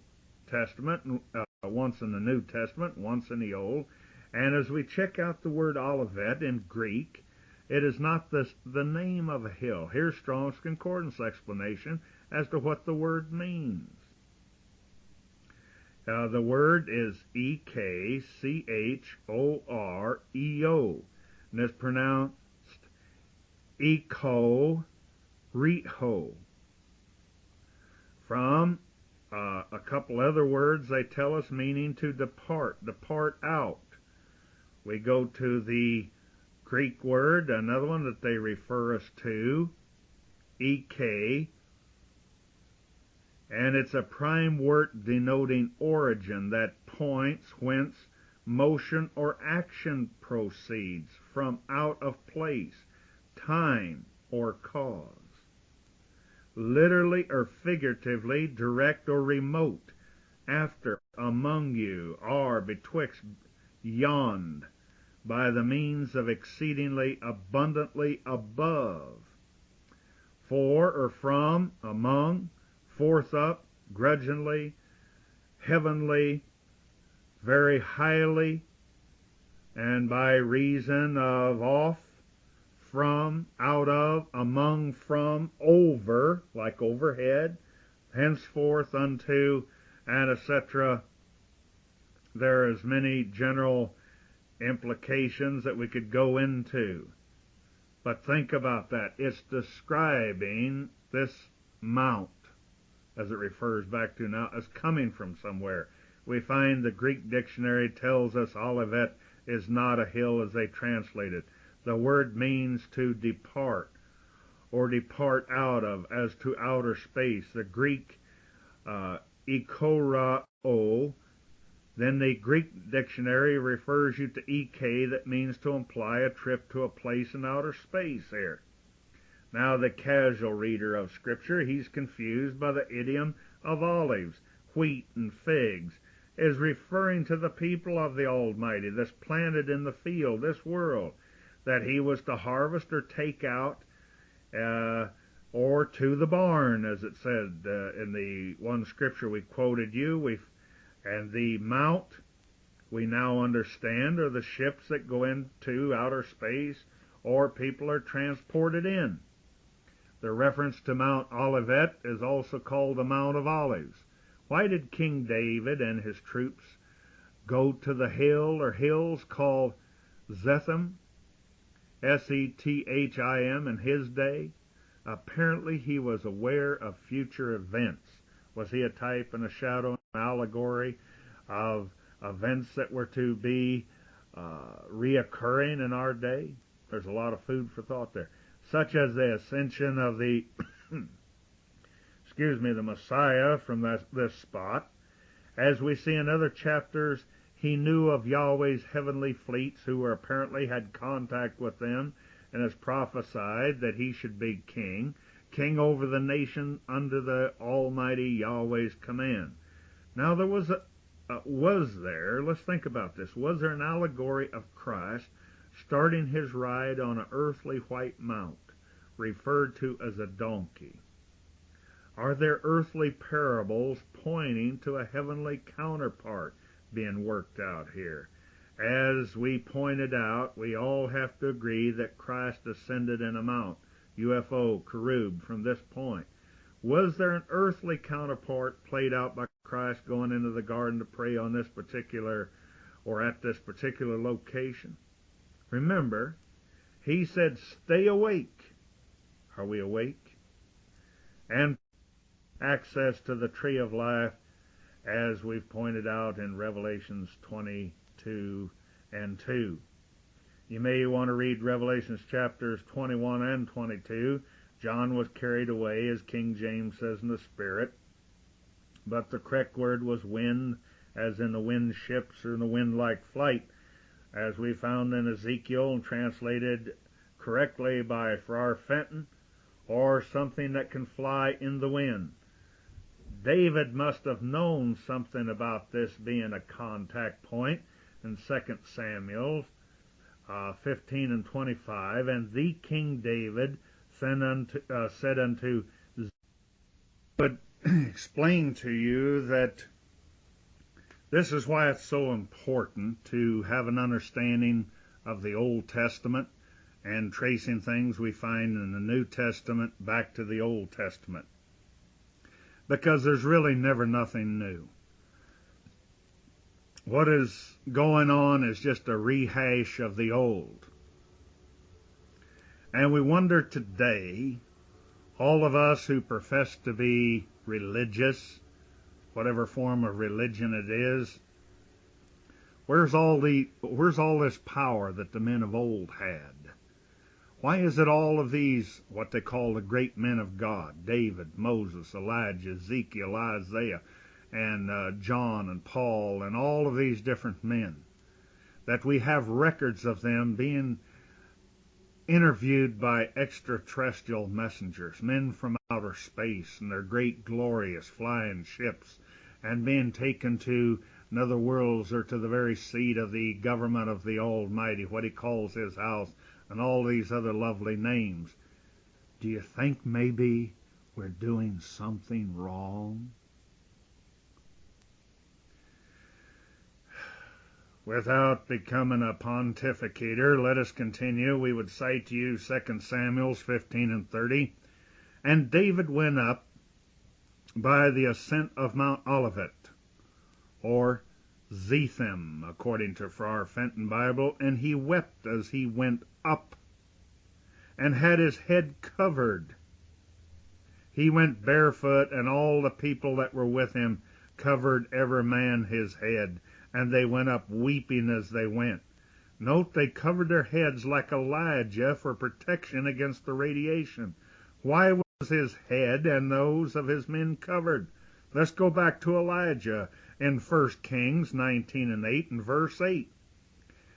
Testament, once in the New Testament, once in the Old, and as we check out the word Olivet in Greek, it is not the name of a hill. Here's Strong's Concordance explanation as to what the word means. The word is Ekchoreo, and it's pronounced Eko Riho. From a couple other words they tell us meaning to depart out. We go to the Greek word, another one that they refer us to, Ek, and it's a prime word denoting origin, that points whence motion or action proceeds, from out of place, time, or cause. Literally or figuratively, direct or remote, after, among you, are, betwixt, beyond, by the means of exceedingly abundantly above. For or from, among, forth up, grudgingly, heavenly, very highly, and by reason of off, from, out of, among, from, over, like overhead, henceforth unto, and etc. There is many general implications that we could go into. But think about that. It's describing this mount, as it refers back to now, as coming from somewhere. We find the Greek dictionary tells us Olivet is not a hill as they translate it. The word means to depart, or depart out of, as to outer space. The Greek ekorao. Then the Greek dictionary refers you to ek, that means to imply a trip to a place in outer space here. Now the casual reader of Scripture, he's confused by the idiom of olives, wheat, and figs, is referring to the people of the Almighty that's planted in the field, this world, that he was to harvest or take out, or to the barn, as it said in the one Scripture we quoted you. And the mount, we now understand, are the ships that go into outer space, or people are transported in. The reference to Mount Olivet is also called the Mount of Olives. Why did King David and his troops go to the hill or hills called Zethim, Sethim, in his day? Apparently he was aware of future events. Was he a type and a shadow, an allegory of events that were to be reoccurring in our day? There's a lot of food for thought there. such as the ascension of the the Messiah from this spot. As we see in other chapters, he knew of Yahweh's heavenly fleets who were apparently had contact with them, and has prophesied that he should be king over the nation under the Almighty Yahweh's command. Now let's think about this, was there an allegory of Christ starting his ride on an earthly white mount, referred to as a donkey? Are there earthly parables pointing to a heavenly counterpart being worked out here? As we pointed out, we all have to agree that Christ ascended in a mount, UFO, cherub, from this point. Was there an earthly counterpart played out by Christ going into the garden to pray on this particular, or at this particular location? Remember, he said, stay awake. Are we awake? And access to the tree of life, as we've pointed out in Revelations 22 and 2. You may want to read Revelations chapters 21 and 22. John was carried away, as King James says, in the Spirit. But the correct word was wind, as in the wind ships or in the wind-like flight, as we found in Ezekiel and translated correctly by Farrar Fenton, or something that can fly in the wind. David must have known something about this being a contact point in 2 Samuel 15 and 25. And the King David said unto but explain to you that this is why it's so important to have an understanding of the Old Testament and tracing things we find in the New Testament back to the Old Testament. Because there's really never nothing new. What is going on is just a rehash of the old. And we wonder today, all of us who profess to be religious, whatever form of religion it is, where's all this power that the men of old had? Why is it all of these, what they call the great men of God, David, Moses, Elijah, Ezekiel, Isaiah, and John and Paul, and all of these different men, that we have records of them being interviewed by extraterrestrial messengers, men from outer space, and their great glorious flying ships, and being taken to nether worlds or to the very seat of the government of the Almighty, what he calls his house, and all these other lovely names. Do you think maybe we're doing something wrong? Without becoming a pontificator, let us continue. We would cite to you 2 Samuel 15 and 30. And David went up by the ascent of Mount Olivet, or Zethem, according to Farrar Fenton Bible, and he wept as he went up, and had his head covered. He went barefoot, and all the people that were with him covered every man his head, and they went up weeping as they went. Note, they covered their heads like Elijah for protection against the radiation. Why was his head and those of his men covered? Let's go back to Elijah in 1 Kings 19 and 8 and verse 8.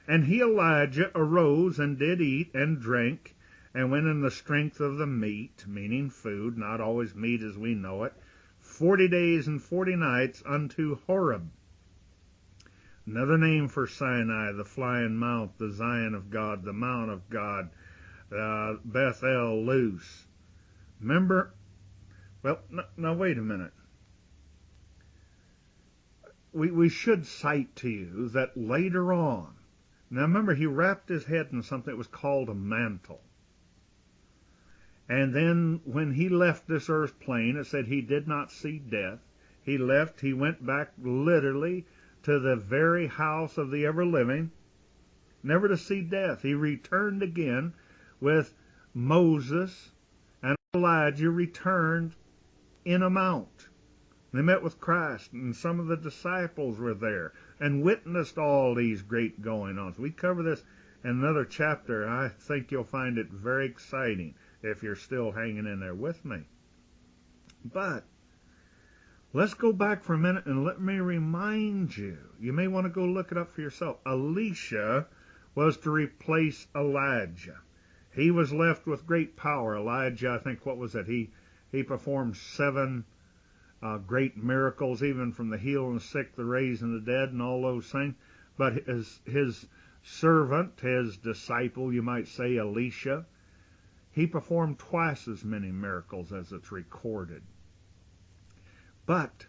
And he, Elijah, arose and did eat and drank, and went in the strength of the meat, meaning food, not always meat as we know it, 40 days and 40 nights unto Horeb. Another name for Sinai, the flying mount, the Zion of God, the Mount of God, Bethel, Luz. Remember? Well, now wait a minute. We should cite to you that later on, now remember, he wrapped his head in something that was called a mantle. And then when he left this earth plane, it said he did not see death. He left, he went back literally to the very house of the ever-living, never to see death. He returned again with Moses, and Elijah returned in a mount. They met with Christ, and some of the disciples were there and witnessed all these great going-ons. We cover this in another chapter. I think you'll find it very exciting if you're still hanging in there with me. But let's go back for a minute and let me remind you. You may want to go look it up for yourself. Elisha was to replace Elijah. He was left with great power. Elijah, I think, what was it? He performed 7 great miracles, even from the healing the sick, the raising the dead, and all those things. But his servant, his disciple, you might say, Elisha, he performed twice as many miracles as it's recorded. But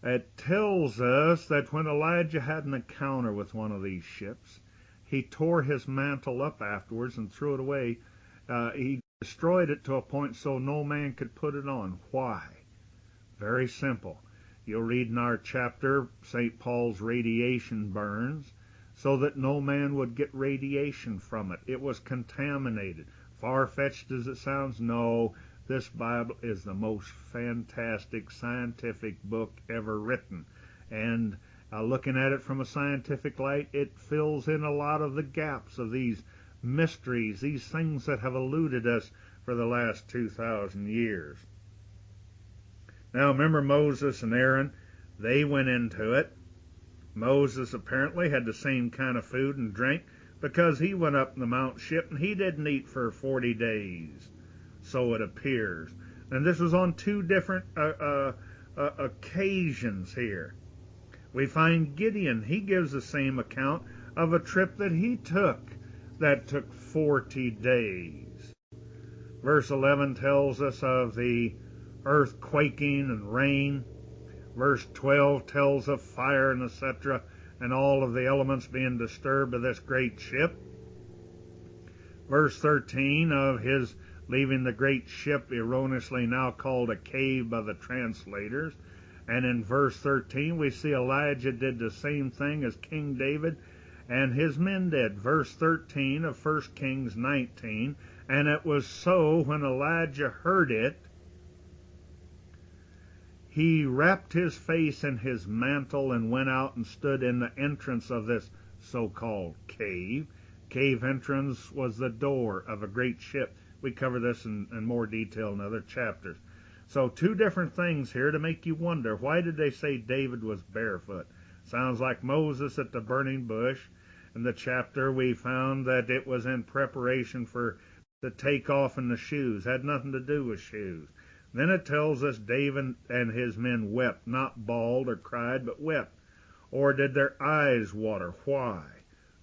it tells us that when Elijah had an encounter with one of these ships, he tore his mantle up afterwards and threw it away. He destroyed it to a point so no man could put it on. Why? Very simple. You'll read in our chapter, St. Paul's radiation burns, so that no man would get radiation from it. It was contaminated. Far-fetched as it sounds, no. This Bible is the most fantastic scientific book ever written. And looking at it from a scientific light, it fills in a lot of the gaps of these mysteries, these things that have eluded us for the last 2,000 years. Now, remember Moses and Aaron? They went into it. Moses apparently had the same kind of food and drink because he went up in the mount ship and he didn't eat for 40 days. So it appears. And this was on 2 different occasions here. We find Gideon. He gives the same account of a trip that he took that took 40 days. Verse 11 tells us of the earth quaking and rain. Verse 12 tells of fire and etc. and all of the elements being disturbed of this great ship. Verse 13 of his leaving the great ship, erroneously now called a cave by the translators. And in verse 13 we see Elijah did the same thing as King David and his men did. Verse 13 of 1 Kings 19, and it was so when Elijah heard it, he wrapped his face in his mantle and went out and stood in the entrance of this so-called cave. Cave entrance was the door of a great ship. We cover this in more detail in other chapters. So 2 different things here to make you wonder, why did they say David was barefoot? Sounds like Moses at the burning bush. In the chapter we found that it was in preparation for the takeoff in the shoes. Had nothing to do with shoes. Then it tells us David and his men wept, not bawled or cried, but wept. Or did their eyes water? Why?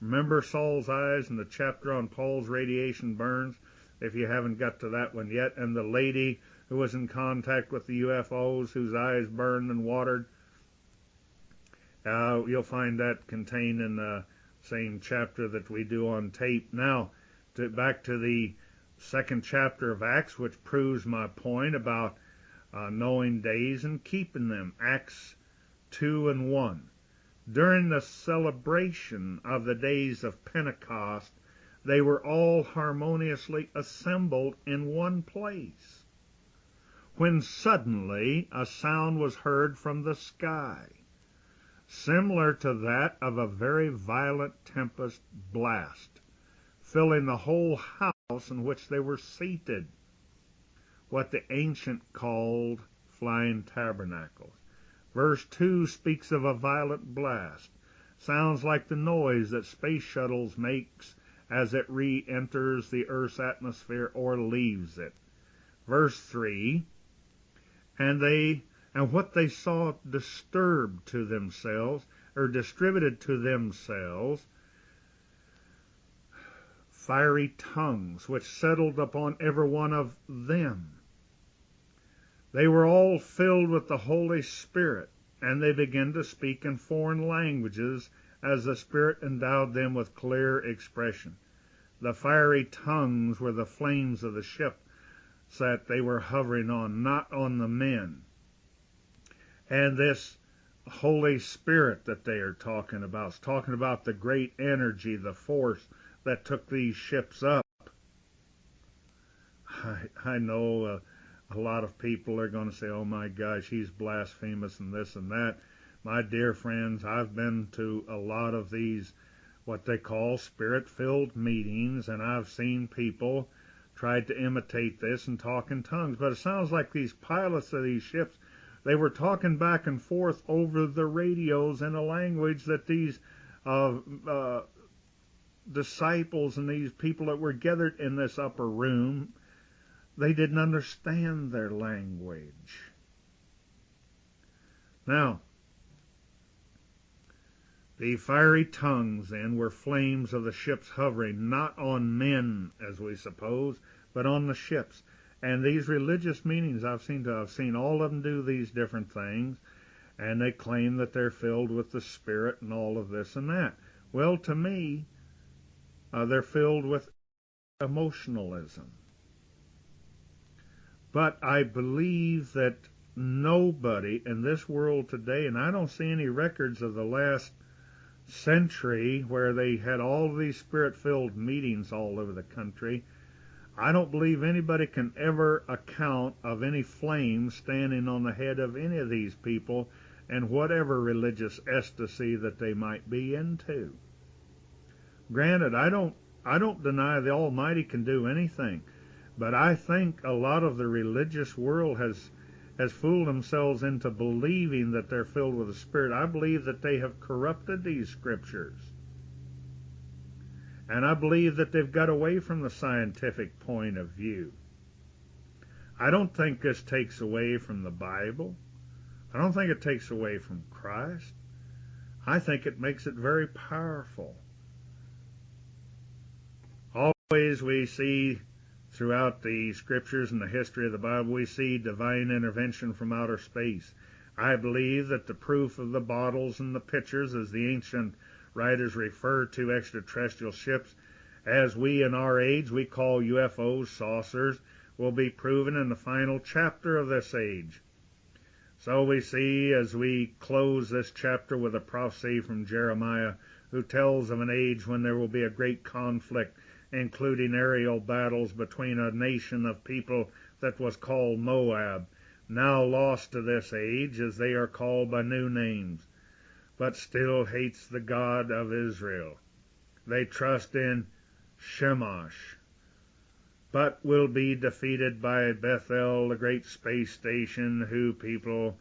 Remember Saul's eyes in the chapter on Paul's radiation burns? If you haven't got to that one yet, and the lady who was in contact with the UFOs, whose eyes burned and watered, you'll find that contained in the same chapter that we do on tape. Now, back to the 2nd chapter of Acts, which proves my point about knowing days and keeping them. Acts 2 and 1. During the celebration of the days of Pentecost, they were all harmoniously assembled in one place, when suddenly a sound was heard from the sky, similar to that of a very violent tempest blast, filling the whole house in which they were seated, what the ancient called flying tabernacles. Verse 2 speaks of a violent blast. Sounds like the noise that space shuttles makes as it re-enters the Earth's atmosphere or leaves it. Verse 3, and what they saw disturbed to themselves, or distributed to themselves, fiery tongues, which settled upon every one of them. They were all filled with the Holy Spirit, and they began to speak in foreign languages as the Spirit endowed them with clear expression. The fiery tongues were the flames of the ship that they were hovering on, not on the men. And this Holy Spirit that they are talking about is talking about the great energy, the force that took these ships up. I know a lot of people are going to say, oh my gosh, he's blasphemous and this and that. My dear friends, I've been to a lot of these what they call spirit-filled meetings, and I've seen people try to imitate this and talk in tongues. But it sounds like these pilots of these ships, they were talking back and forth over the radios in a language that these disciples and these people that were gathered in this upper room, they didn't understand their language. Now, the fiery tongues then were flames of the ships hovering, not on men, as we suppose, but on the ships. And these religious meetings I've seen all of them do these different things, and they claim that they're filled with the Spirit and all of this and that. Well, to me, they're filled with emotionalism. But I believe that nobody in this world today, and I don't see any records of the last century where they had all of these spirit-filled meetings all over the country, I don't believe anybody can ever account of any flame standing on the head of any of these people and whatever religious ecstasy that they might be into. Granted, I don't deny the Almighty can do anything, but I think a lot of the religious world has fooled themselves into believing that they're filled with the Spirit. I believe that they have corrupted these scriptures. And I believe that they've got away from the scientific point of view. I don't think this takes away from the Bible. I don't think it takes away from Christ. I think it makes it very powerful. Always we see throughout the scriptures and the history of the Bible, we see divine intervention from outer space. I believe that the proof of the bottles and the pitchers, as the ancient writers refer to extraterrestrial ships, as we in our age we call UFOs, saucers, will be proven in the final chapter of this age. So we see as we close this chapter with a prophecy from Jeremiah, who tells of an age when there will be a great conflict, including aerial battles between a nation of people that was called Moab, now lost to this age as they are called by new names, but still hates the God of Israel. They trust in Shamash, but will be defeated by Bethel, the great space station, who people,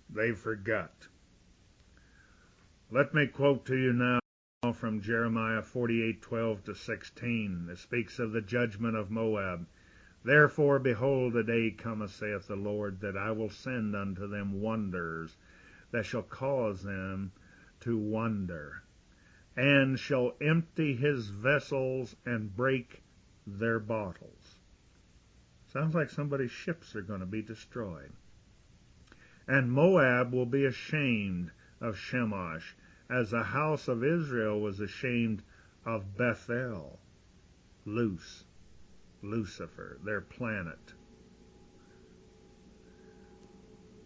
they forgot. Let me quote to you now from Jeremiah 48:12-16. It speaks of the judgment of Moab. Therefore, behold, a day cometh, saith the Lord, that I will send unto them wonders, that shall cause them to wonder, and shall empty his vessels and break their bottles. Sounds like somebody's ships are going to be destroyed. And Moab will be ashamed of Shamash, as the house of Israel was ashamed of Bethel, Lucifer, their planet.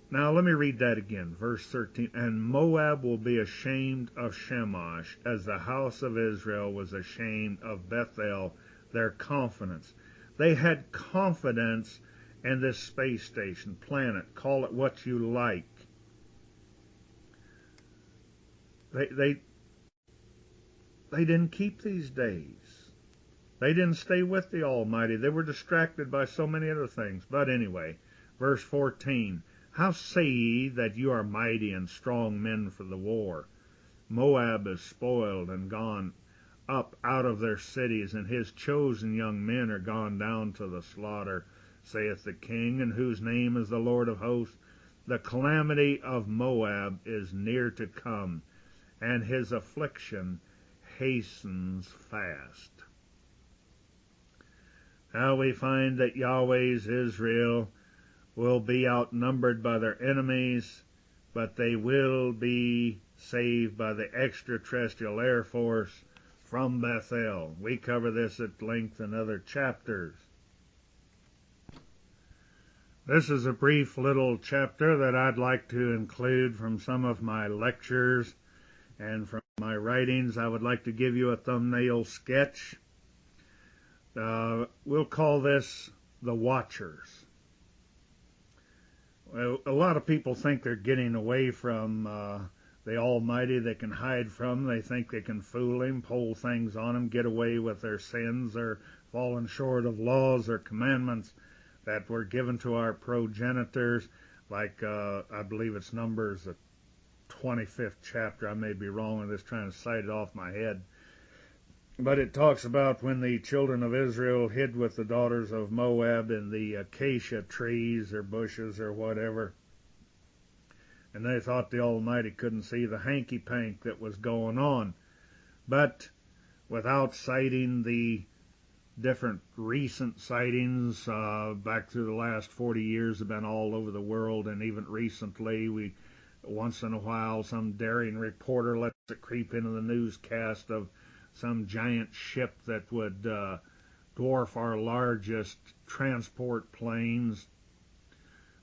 Now let me read that again, verse 13. And Moab will be ashamed of Shamash, as the house of Israel was ashamed of Bethel, their confidence. They had confidence in this space station, planet, call it what you like. They didn't keep these days. They didn't stay with the Almighty. They were distracted by so many other things. But anyway, verse 14. How say ye that you are mighty and strong men for the war? Moab is spoiled and gone up out of their cities, and his chosen young men are gone down to the slaughter, saith the King, in whose name is the Lord of hosts. The calamity of Moab is near to come, and his affliction hastens fast. Now we find that Yahweh's Israel will be outnumbered by their enemies, but they will be saved by the extraterrestrial air force from Bethel. We cover this at length in other chapters. This is a brief little chapter that I'd like to include from some of my lectures and from my writings. I would like to give you a thumbnail sketch. We'll call this The Watchers. Well, a lot of people think they're getting away from the Almighty they can hide from. They think they can fool Him, pull things on Him, get away with their sins, or falling short of laws or commandments that were given to our progenitors, like I believe it's Numbers, the 25th chapter. I may be wrong on this, trying to cite it off my head. But it talks about when the children of Israel hid with the daughters of Moab in the acacia trees or bushes or whatever. And they thought the Almighty couldn't see the hanky-pank that was going on. But without citing the different recent sightings, back through the last 40 years have been all over the world, and even recently, once in a while, some daring reporter lets it creep into the newscast of some giant ship that would dwarf our largest transport planes.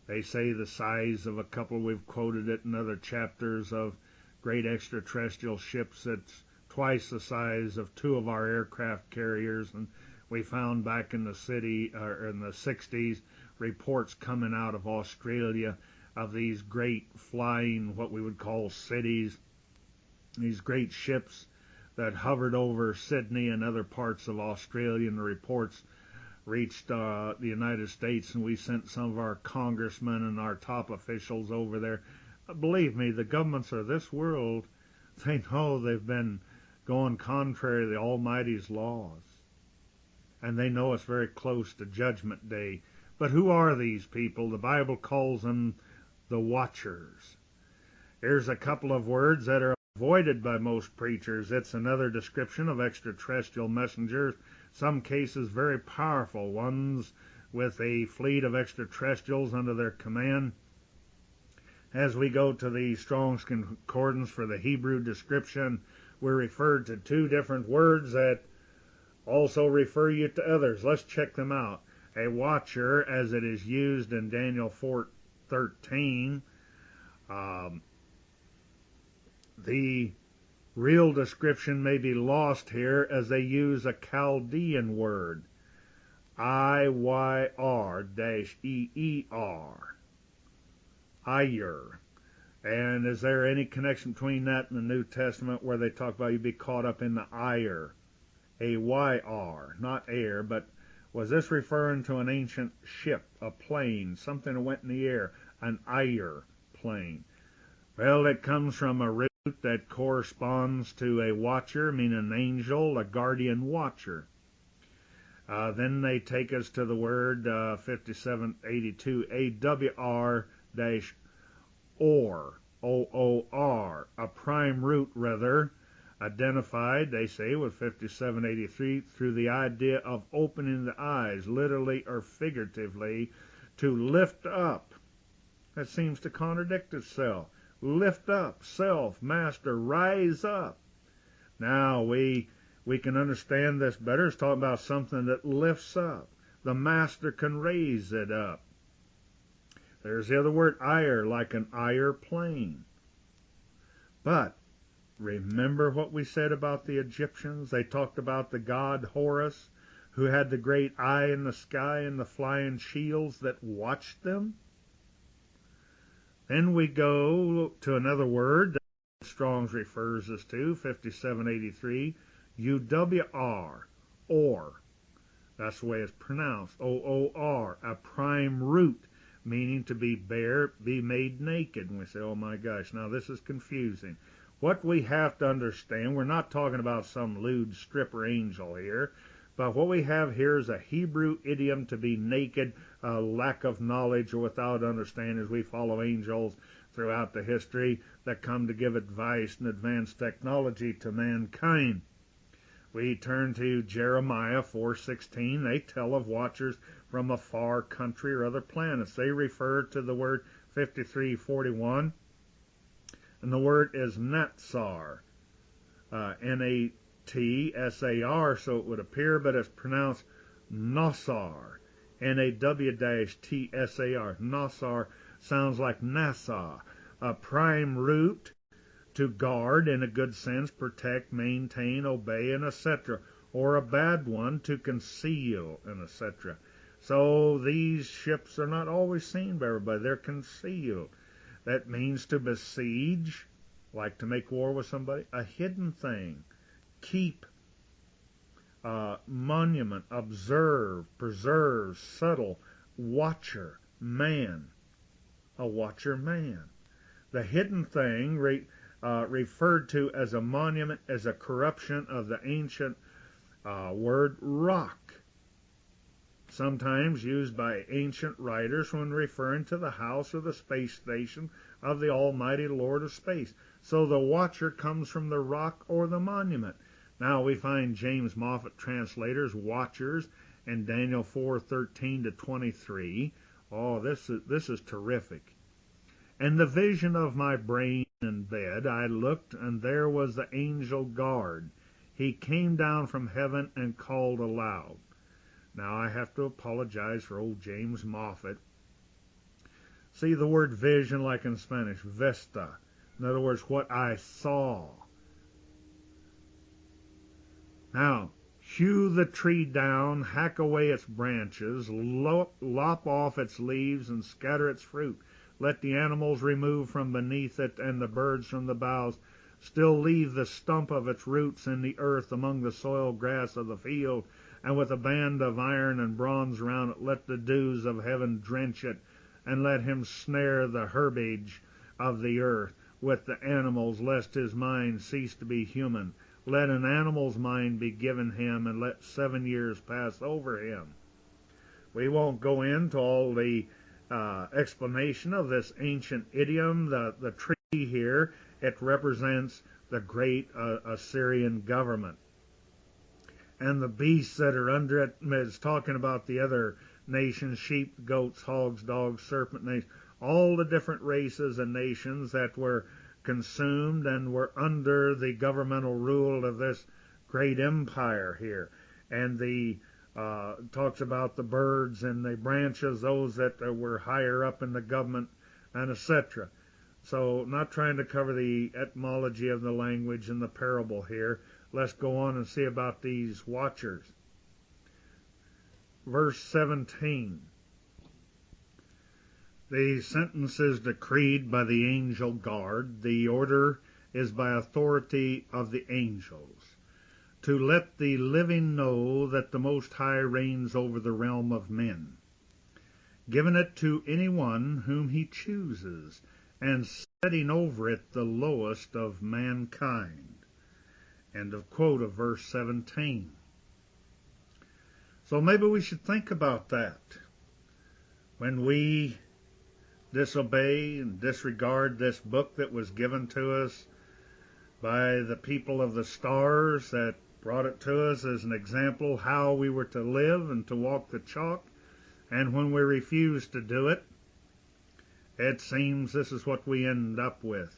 They say the size of a couple, we've quoted it in other chapters, of great extraterrestrial ships that's twice the size of two of our aircraft carriers. And we found back in the city, or in the 60s, reports coming out of Australia of these great flying, what we would call cities, these great ships that hovered over Sydney and other parts of Australia, and the reports reached the United States, and we sent some of our congressmen and our top officials over there. Believe me, the governments of this world, they know they've been going contrary to the Almighty's laws, and they know it's very close to Judgment Day. But who are these people? The Bible calls them the Watchers. Here's a couple of words that are avoided by most preachers. It's another description of extraterrestrial messengers, some cases very powerful ones with a fleet of extraterrestrials under their command. As we go to the Strong's Concordance for the Hebrew description, we're referred to two different words that also refer you to others. Let's check them out. A watcher, as it is used in Daniel 4:13, the real description may be lost here as they use a Chaldean word, IYR-EER, Iyer. And is there any connection between that and the New Testament where they talk about you be caught up in the ire? A-Y-R, not air, but was this referring to an ancient ship, a plane, something that went in the air, an Iyer plane? Well, it comes from a root that corresponds to a watcher, meaning an angel, a guardian watcher. Then they take us to the word 5782, AWR-OR, O-O-R, a prime root rather, identified, they say, with 5783 through the idea of opening the eyes, literally or figuratively, to lift up. That seems to contradict itself. Lift up, self, master, rise up. Now, we can understand this better. It's talking about something that lifts up. The master can raise it up. There's the other word, ire, like an ire plane. But remember what we said about the Egyptians? They talked about the god Horus, who had the great eye in the sky and the flying shields that watched them. Then we go to another word that Strong's refers us to, 5783, UWR, or. That's the way it's pronounced, O-O-R, a prime root, meaning to be bare, be made naked. And we say, oh my gosh, now this is confusing. What we have to understand, we're not talking about some lewd stripper angel here, but what we have here is a Hebrew idiom to be naked, a lack of knowledge or without understanding, as we follow angels throughout the history that come to give advice and advanced technology to mankind. We turn to Jeremiah 4:16. They tell of watchers from a far country or other planets. They refer to the word 53:41, and the word is Natsar, N-A-T-S-A-R, so it would appear, but it's pronounced Nasar, N-A-W-T-S-A-R. Nasar sounds like NASA, a prime root to guard, in a good sense, protect, maintain, obey, and etc., or a bad one to conceal, and etc. So these ships are not always seen by everybody. They're concealed. That means to besiege, like to make war with somebody, a hidden thing, keep, monument, observe, preserve, subtle, watcher, man, a watcher man. The hidden thing referred to as a monument as a corruption of the ancient word rock, sometimes used by ancient writers when referring to the house or the space station of the Almighty Lord of Space. So the watcher comes from the rock or the monument. Now we find James Moffat translators watchers in Daniel 4:13 to 23. Oh, this is terrific. In the vision of my brain in bed, I looked, and there was the angel guard. He came down from heaven and called aloud. Now I have to apologize for old James Moffat. See the word vision like in Spanish, vista. In other words, what I saw. Now, hew the tree down, hack away its branches, lop off its leaves, and scatter its fruit. Let the animals remove from beneath it, and the birds from the boughs. Still leave the stump of its roots in the earth among the soil grass of the field, and with a band of iron and bronze round it, let the dews of heaven drench it, and let him snare the herbage of the earth with the animals, lest his mind cease to be human. Let an animal's mind be given him, and let 7 years pass over him. We won't go into all the explanation of this ancient idiom. The tree here, it represents the great Assyrian government. And the beasts that are under it is talking about the other nations, sheep, goats, hogs, dogs, serpent nations, all the different races and nations that were consumed and were under the governmental rule of this great empire here. And the talks about the birds and the branches, those that were higher up in the government, and etc. So not trying to cover the etymology of the language in the parable here. Let's go on and see about these watchers. Verse 17. The sentence is decreed by the angel guard. The order is by authority of the angels, to let the living know that the Most High reigns over the realm of men, giving it to anyone whom he chooses, and setting over it the lowest of mankind. End of quote of verse 17. So maybe we should think about that. When we disobey and disregard this book that was given to us by the people of the stars that brought it to us as an example how we were to live and to walk the chalk, and when we refuse to do it, it seems this is what we end up with,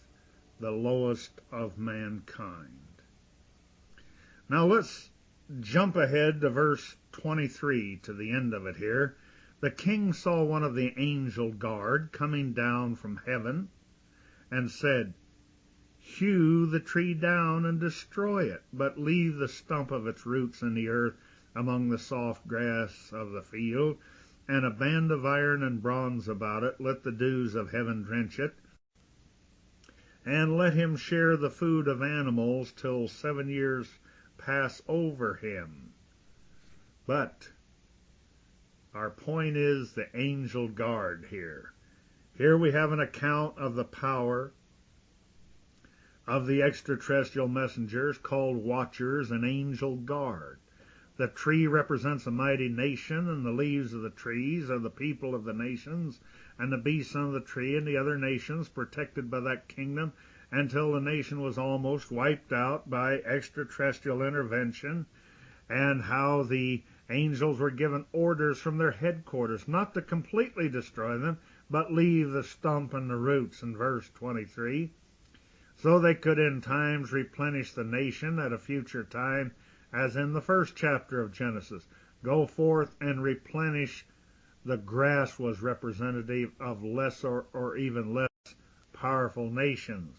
the lowest of mankind. Now let's jump ahead to verse 23 to the end of it here. The king saw one of the angel guard coming down from heaven and said, hew the tree down and destroy it, but leave the stump of its roots in the earth among the soft grass of the field, and a band of iron and bronze about it. Let the dews of heaven drench it, and let him share the food of animals till 7 years pass over him. But our point is the angel guard here. Here we have an account of the power of the extraterrestrial messengers called watchers and angel guard. The tree represents a mighty nation, and the leaves of the trees are the people of the nations, and the beasts of the tree and the other nations protected by that kingdom until the nation was almost wiped out by extraterrestrial intervention, and how the angels were given orders from their headquarters not to completely destroy them, but leave the stump and the roots in verse 23, so they could in times replenish the nation at a future time, as in the first chapter of Genesis. Go forth and replenish. The grass was representative of lesser or even less powerful nations.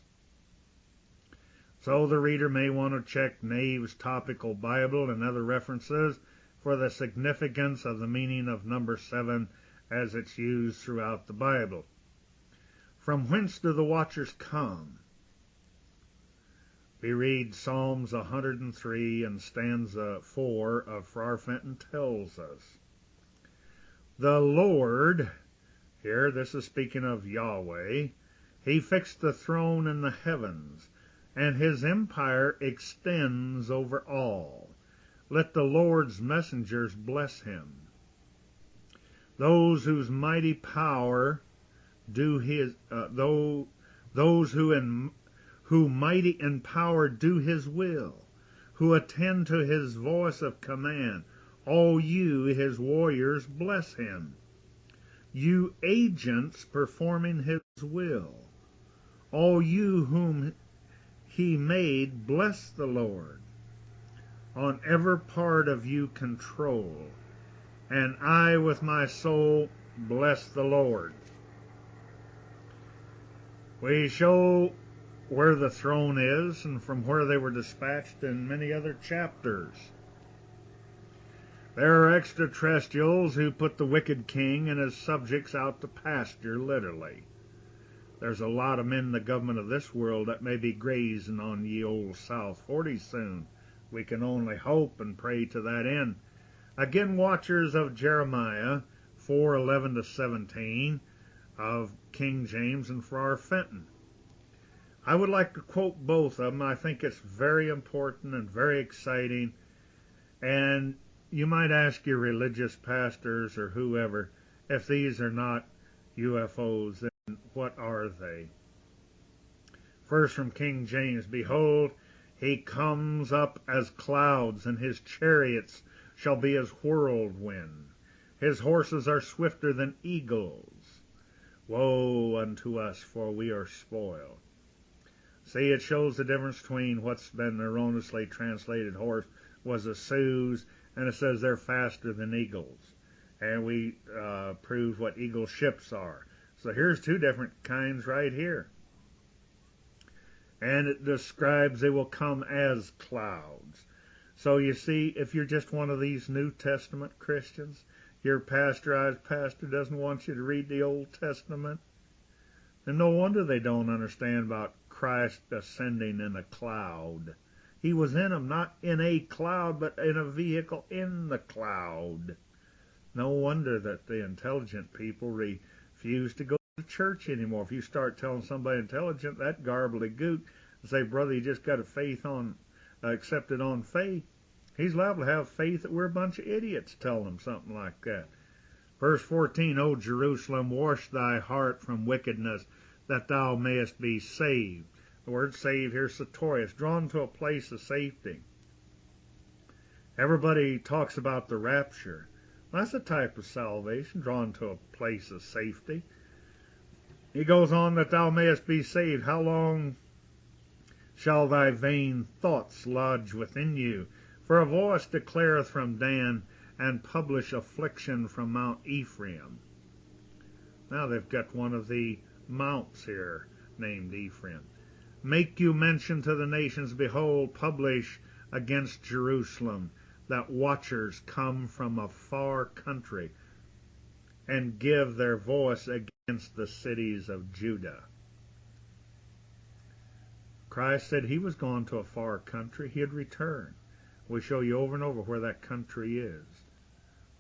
So the reader may want to check Nave's Topical Bible and other references for the significance of the meaning of number 7 as it's used throughout the Bible. From whence do the watchers come? We read Psalms 103 and stanza 4 of Friar Fenton tells us, the Lord, here this is speaking of Yahweh, he fixed the throne in the heavens, and his empire extends over all. Let the Lord's messengers bless him. Those whose mighty power do his, those who mighty in power do his will, who attend to his voice of command. All you, his warriors, bless him. You agents performing his will. All you whom he made, bless the Lord. On every part of you control. And I with my soul bless the Lord. We show where the throne is and from where they were dispatched in many other chapters. There are extraterrestrials who put the wicked king and his subjects out to pasture, literally. There's a lot of men in the government of this world that may be grazing on ye old South 40 soon. We can only hope and pray to that end. Again, watchers of Jeremiah 4:11-17 of King James and Friar Fenton. I would like to quote both of them. I think it's very important and very exciting. And you might ask your religious pastors or whoever, if these are not UFOs, then what are they? First from King James, behold, he comes up as clouds, and his chariots shall be as whirlwind. His horses are swifter than eagles. Woe unto us, for we are spoiled. See, it shows the difference between what's been erroneously translated horse was a Sioux, and it says they're faster than eagles. And we proved what eagle ships are. So here's two different kinds right here. And it describes they will come as clouds. So you see, if you're just one of these New Testament Christians, your pasteurized pastor doesn't want you to read the Old Testament, then no wonder they don't understand about Christ ascending in a cloud. He was in them, not in a cloud, but in a vehicle in the cloud. No wonder that the intelligent people refuse to go to church anymore. If you start telling somebody intelligent that gobbledygook and say, brother, you just got to accept it on faith, he's liable to have faith that we're a bunch of idiots telling him something like that. Verse 14, O Jerusalem, wash thy heart from wickedness, that thou mayest be saved. The word saved here is satorius, drawn to a place of safety. Everybody talks about the rapture. That's a type of salvation, drawn to a place of safety. He goes on, that thou mayest be saved. How long shall thy vain thoughts lodge within you? For a voice declareth from Dan, and publish affliction from Mount Ephraim. Now they've got one of the mounts here named Ephraim. Make you mention to the nations, behold, publish against Jerusalem, that watchers come from a far country, and give their voice against the cities of Judah. Christ said he was gone to a far country. He'd return. We show you over and over where that country is,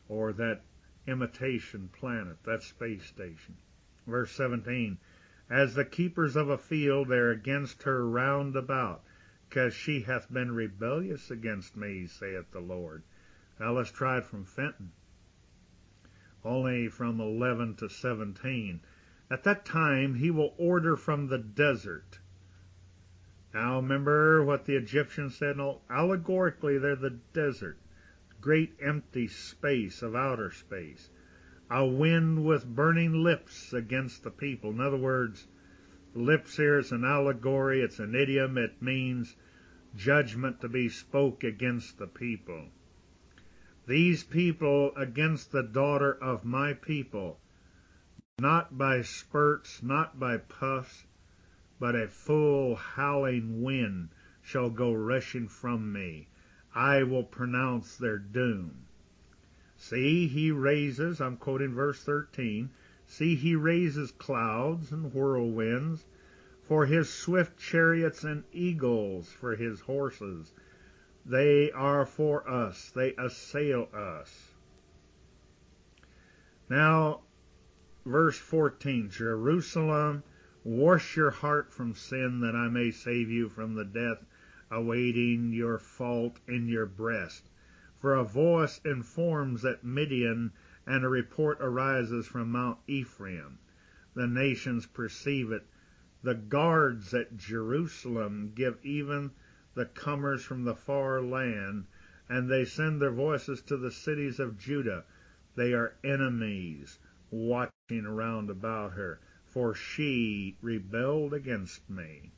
or that imitation planet, that space station. Verse 17, as the keepers of a field, they're against her round about, because she hath been rebellious against me, saith the Lord. Now let's try it from Fenton. Only from 11-17. At that time he will order from the desert. Now remember what the Egyptians said. No, allegorically, they're the desert. Great empty space of outer space. A wind with burning lips against the people. In other words, lips here is an allegory. It's an idiom. It means judgment to be spoke against the people. These people against the daughter of my people, not by spurts, not by puffs, but a full howling wind shall go rushing from me. I will pronounce their doom. See, he raises, I'm quoting verse 13, see, he raises clouds and whirlwinds, for his swift chariots and eagles for his horses. They are for us. They assail us. Now, verse 14, Jerusalem, wash your heart from sin, that I may save you from the death awaiting your fault in your breast. For a voice informs at Midian, and a report arises from Mount Ephraim. The nations perceive it. The guards at Jerusalem give even the comers from the far land, and they send their voices to the cities of Judah. They are enemies watching around about her, for she rebelled against me.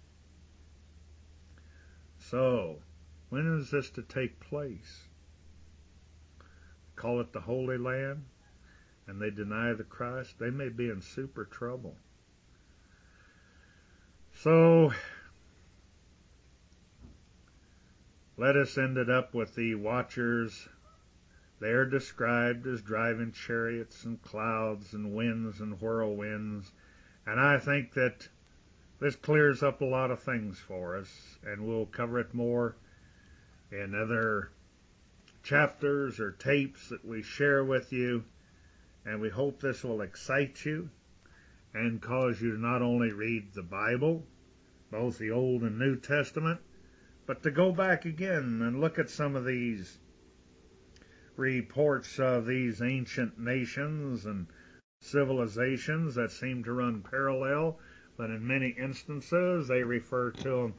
So, when is this to take place? Call it the Holy Land, and they deny the Christ. They may be in super trouble. So, let us end it up with the watchers. They are described as driving chariots and clouds and winds and whirlwinds. And I think that this clears up a lot of things for us, and we'll cover it more in other chapters or tapes that we share with you. And we hope this will excite you and cause you to not only read the Bible, both the Old and New Testament, but to go back again and look at some of these reports of these ancient nations and civilizations that seem to run parallel, but in many instances they refer to them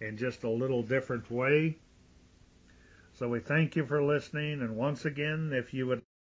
in just a little different way. So we thank you for listening, and once again, if you would